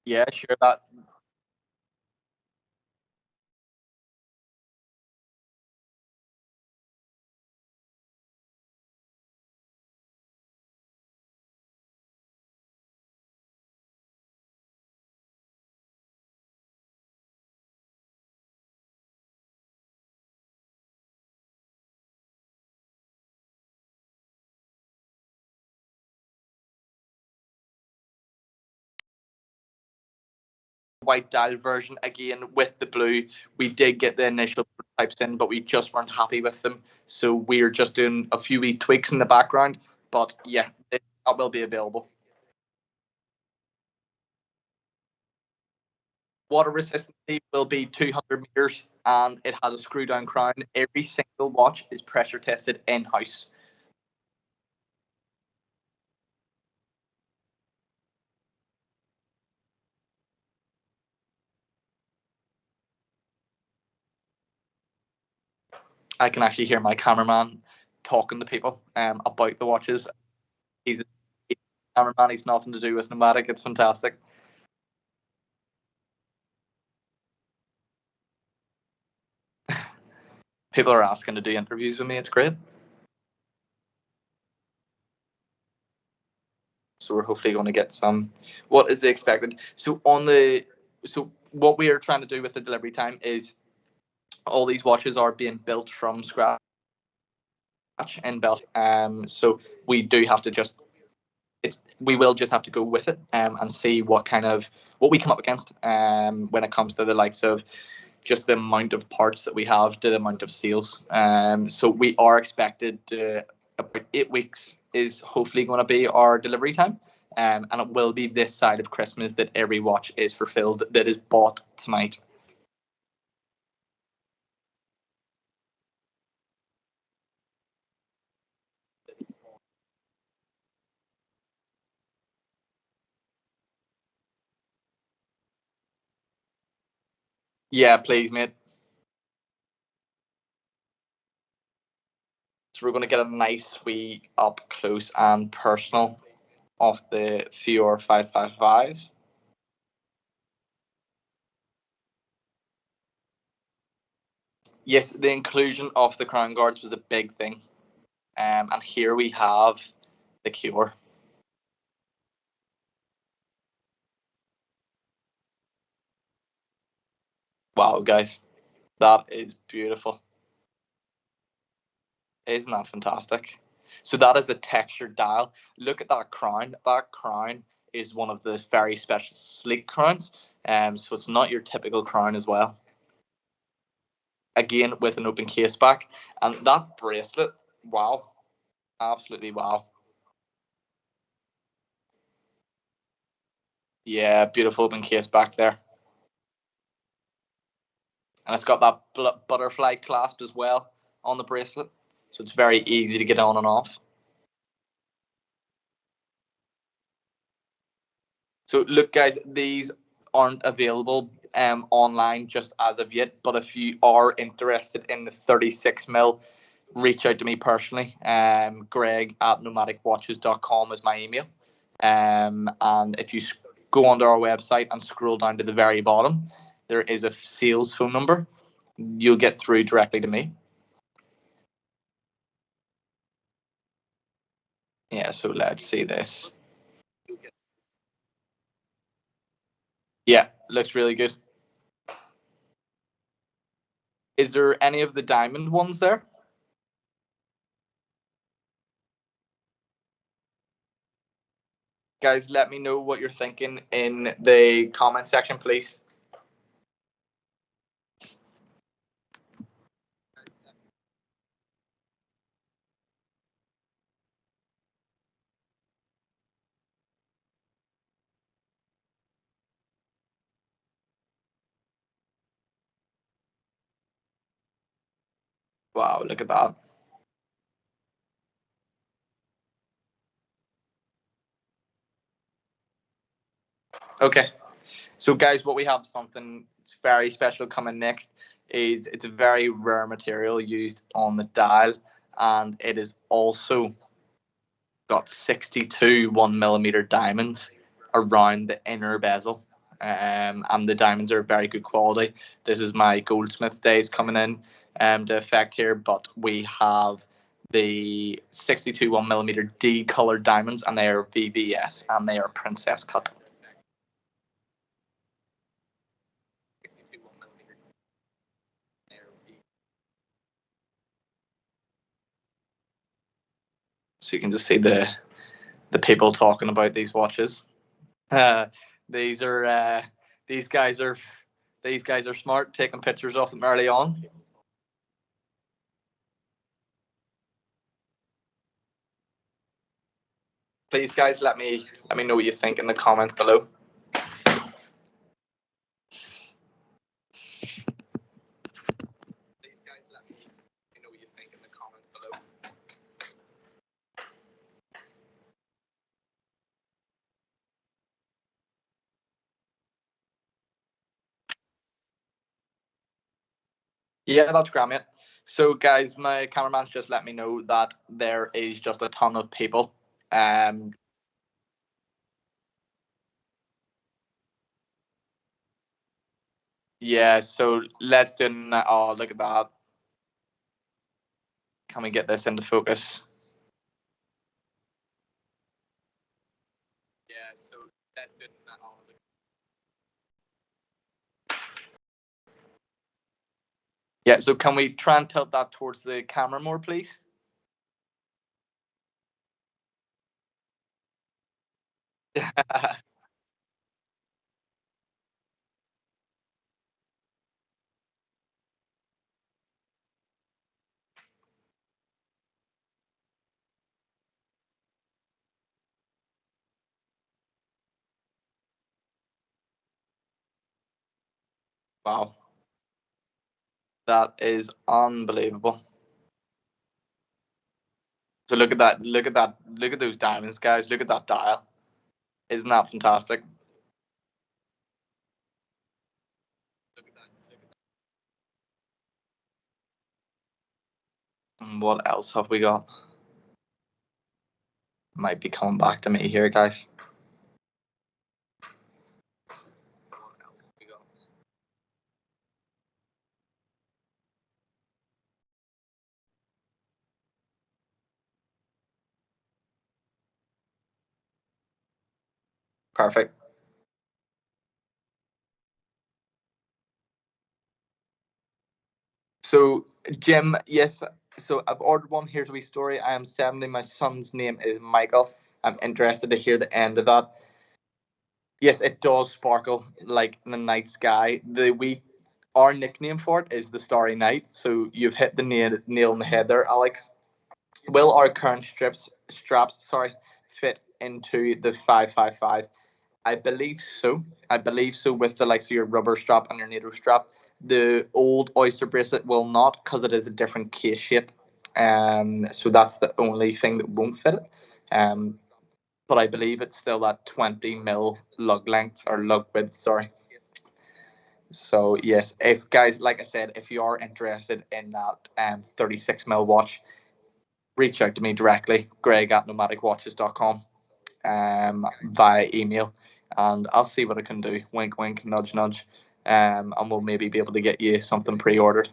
Speaker 1: Yeah, sure. That white dial version again with the blue. We did get the initial prototypes in, but we just weren't happy with them, so we're just doing a few wee tweaks in the background. But yeah, that will be available. Water resistance will be 200 meters, and it has a screw down crown. Every single watch is pressure tested in house. I can actually hear my cameraman talking to people about the watches. He's a cameraman. He's nothing to do with Nomadic. It's fantastic. People are asking to do interviews with me. It's great. So we're hopefully going to get some. What is the expected? So what we are trying to do with the delivery time is all these watches are being built from scratch in Belfast. So we do have to just we will just have to go with it and see what we come up against when it comes to the likes of just the amount of parts that we have to the amount of sales. So we are expected to about 8 weeks is hopefully going to be our delivery time. And it will be this side of Christmas that every watch is fulfilled that is bought tonight. Yeah, please, mate. So we're going to get a nice wee up close and personal of the Fior 555. Yes, the inclusion of the crown guards was a big thing. And here we have the cure. Wow, guys, that is beautiful. Isn't that fantastic? So that is a textured dial. Look at that crown. That crown is one of the very special sleek crowns. So it's not your typical crown as well. Again, with an open case back. And that bracelet, wow. Absolutely wow. Yeah, beautiful open case back there. And it's got that butterfly clasp as well on the bracelet. So it's very easy to get on and off. So look, guys, these aren't available online just as of yet. But if you are interested in the 36mm, reach out to me personally. Greg at nomadicwatches.com is my email. And if you go onto our website and scroll down to the very bottom, there is a sales phone number. You'll get through directly to me. Yeah, so let's see this. Yeah, looks really good. Is there any of the diamond ones there? Guys, let me know what you're thinking in the comment section, please. Wow, look at that. Okay, so guys, what we have something very special coming next is it's a very rare material used on the dial, and it is also got 62 1mm diamonds around the inner bezel. And the diamonds are very good quality. This is my goldsmith days coming in to effect here, but we have the 62 1mm D colored diamonds, and they are VVS and they are princess cut. So you can just see the people talking about these watches. Uh, these are These guys are smart, taking pictures of them early on. Please, guys, let me know what you think in the comments below. Please, guys, let me know what you think in the comments below. Yeah, that's great, mate. So, guys, my cameraman's just let me know that there is just a ton of people. Yeah, so let's do it. Oh, look at that. Can we get this into focus? Yeah, so let's do it. Oh, yeah, so can we try and tilt that towards the camera more, please? Wow. That is unbelievable. So look at that, look at that, look at those diamonds, guys. Look at that dial. Isn't that fantastic? And what else have we got? Might be coming back to me here, guys. What else have we got? Perfect. So, Jim, yes. So I've ordered one. Here's a wee story. I am 70. My son's name is Michael. I'm interested to hear the end of that. Yes, it does sparkle like in the night sky. Our nickname for it is the Starry Night. So you've hit the nail on the head there, Alex. Will our current straps fit into the 555? I believe so. I believe so with the likes of your rubber strap and your NATO strap. The old Oyster bracelet will not because it is a different case shape. So that's the only thing that won't fit it. But I believe it's still that 20 mm lug length or lug width. Sorry. So yes, if guys, like I said, if you are interested in that 36 mm watch, reach out to me directly, greg@nomadicwatches.com, via email, and I'll see what I can do. Wink, wink, nudge, nudge, and we'll maybe be able to get you something pre-ordered.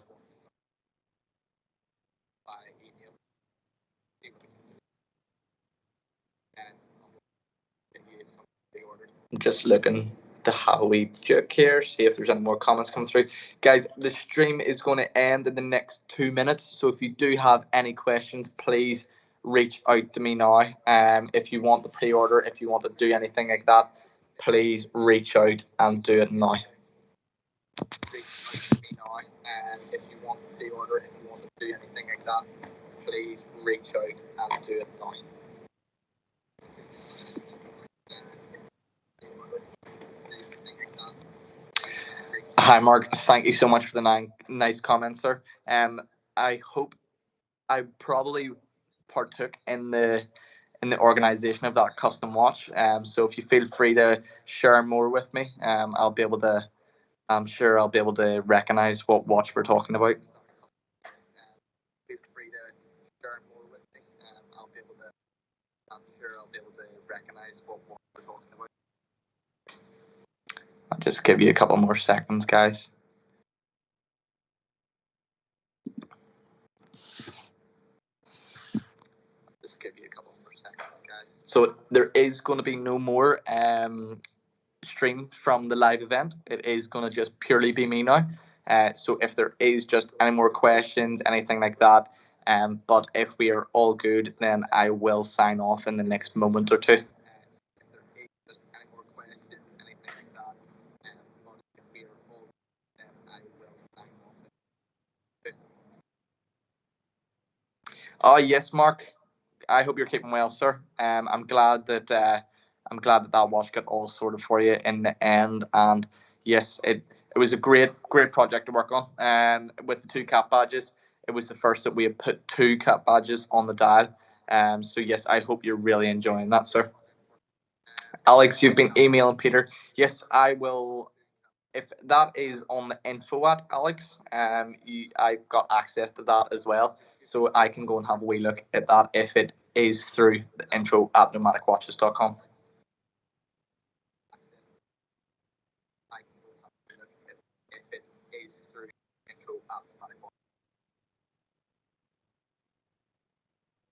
Speaker 1: I'm just looking to how we joke here, see if there's any more comments coming through. Guys, the stream is going to end in the next 2 minutes, so if you do have any questions, please reach out to me now. If you want the pre-order, if you want to do anything like that, please reach out and do it now. Reach out to me now. If you want the pre-order, if you want to do anything like that, please reach out and do it now. Hi, Mark. Thank you so much for the nice comments, sir. I hope I probably partook in the organization of that custom watch. So if you feel free to share more with me, I'll be able to. I'm sure I'll be able to recognize what watch we're talking about. Feel free to share more with me. I'll be able to. I'm sure I'll be able to recognize what watch we're talking about. I'll just give you a couple more seconds, guys. Just give you a couple more seconds, guys. So there is going to be no more stream from the live event. It is going to just purely be me now. So if there is just any more questions, anything like that, but if we are all good, then I will sign off in the next moment or two. If there is just any more questions, anything like that, Oh yes, Mark. I hope you're keeping well, sir. I'm glad that that watch got all sorted for you in the end. And yes, it was a great project to work on. With the two cap badges, it was the first that we had put two cap badges on the dial. So yes, I hope you're really enjoying that, sir. Alex, you've been emailing Peter. Yes, I will. If that is on the info at Alex, I've got access to that as well, so I can go and have a wee look at that if it is through the info at nomadicwatches.com.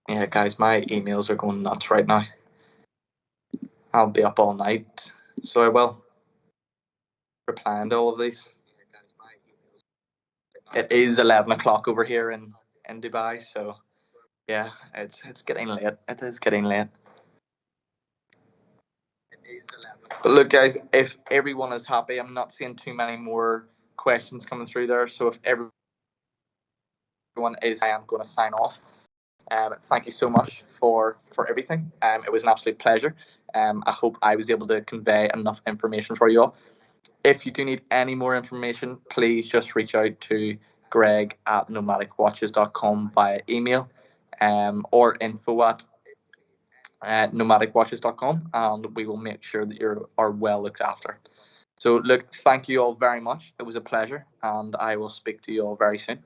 Speaker 1: Yeah, guys, my emails are going nuts right now. I'll be up all night, so I will replying to all of these. It is 11 o'clock over here in Dubai, so yeah, it's getting late. It is getting late. But look, guys, if everyone is happy, I'm not seeing too many more questions coming through there. So if everyone is, I am going to sign off. Thank you so much for everything. It was an absolute pleasure. I hope I was able to convey enough information for you all. If you do need any more information, please just reach out to Greg at nomadicwatches.com via email, or info at nomadicwatches.com, and we will make sure that you are well looked after. So look, thank you all very much. It was a pleasure, and I will speak to you all very soon.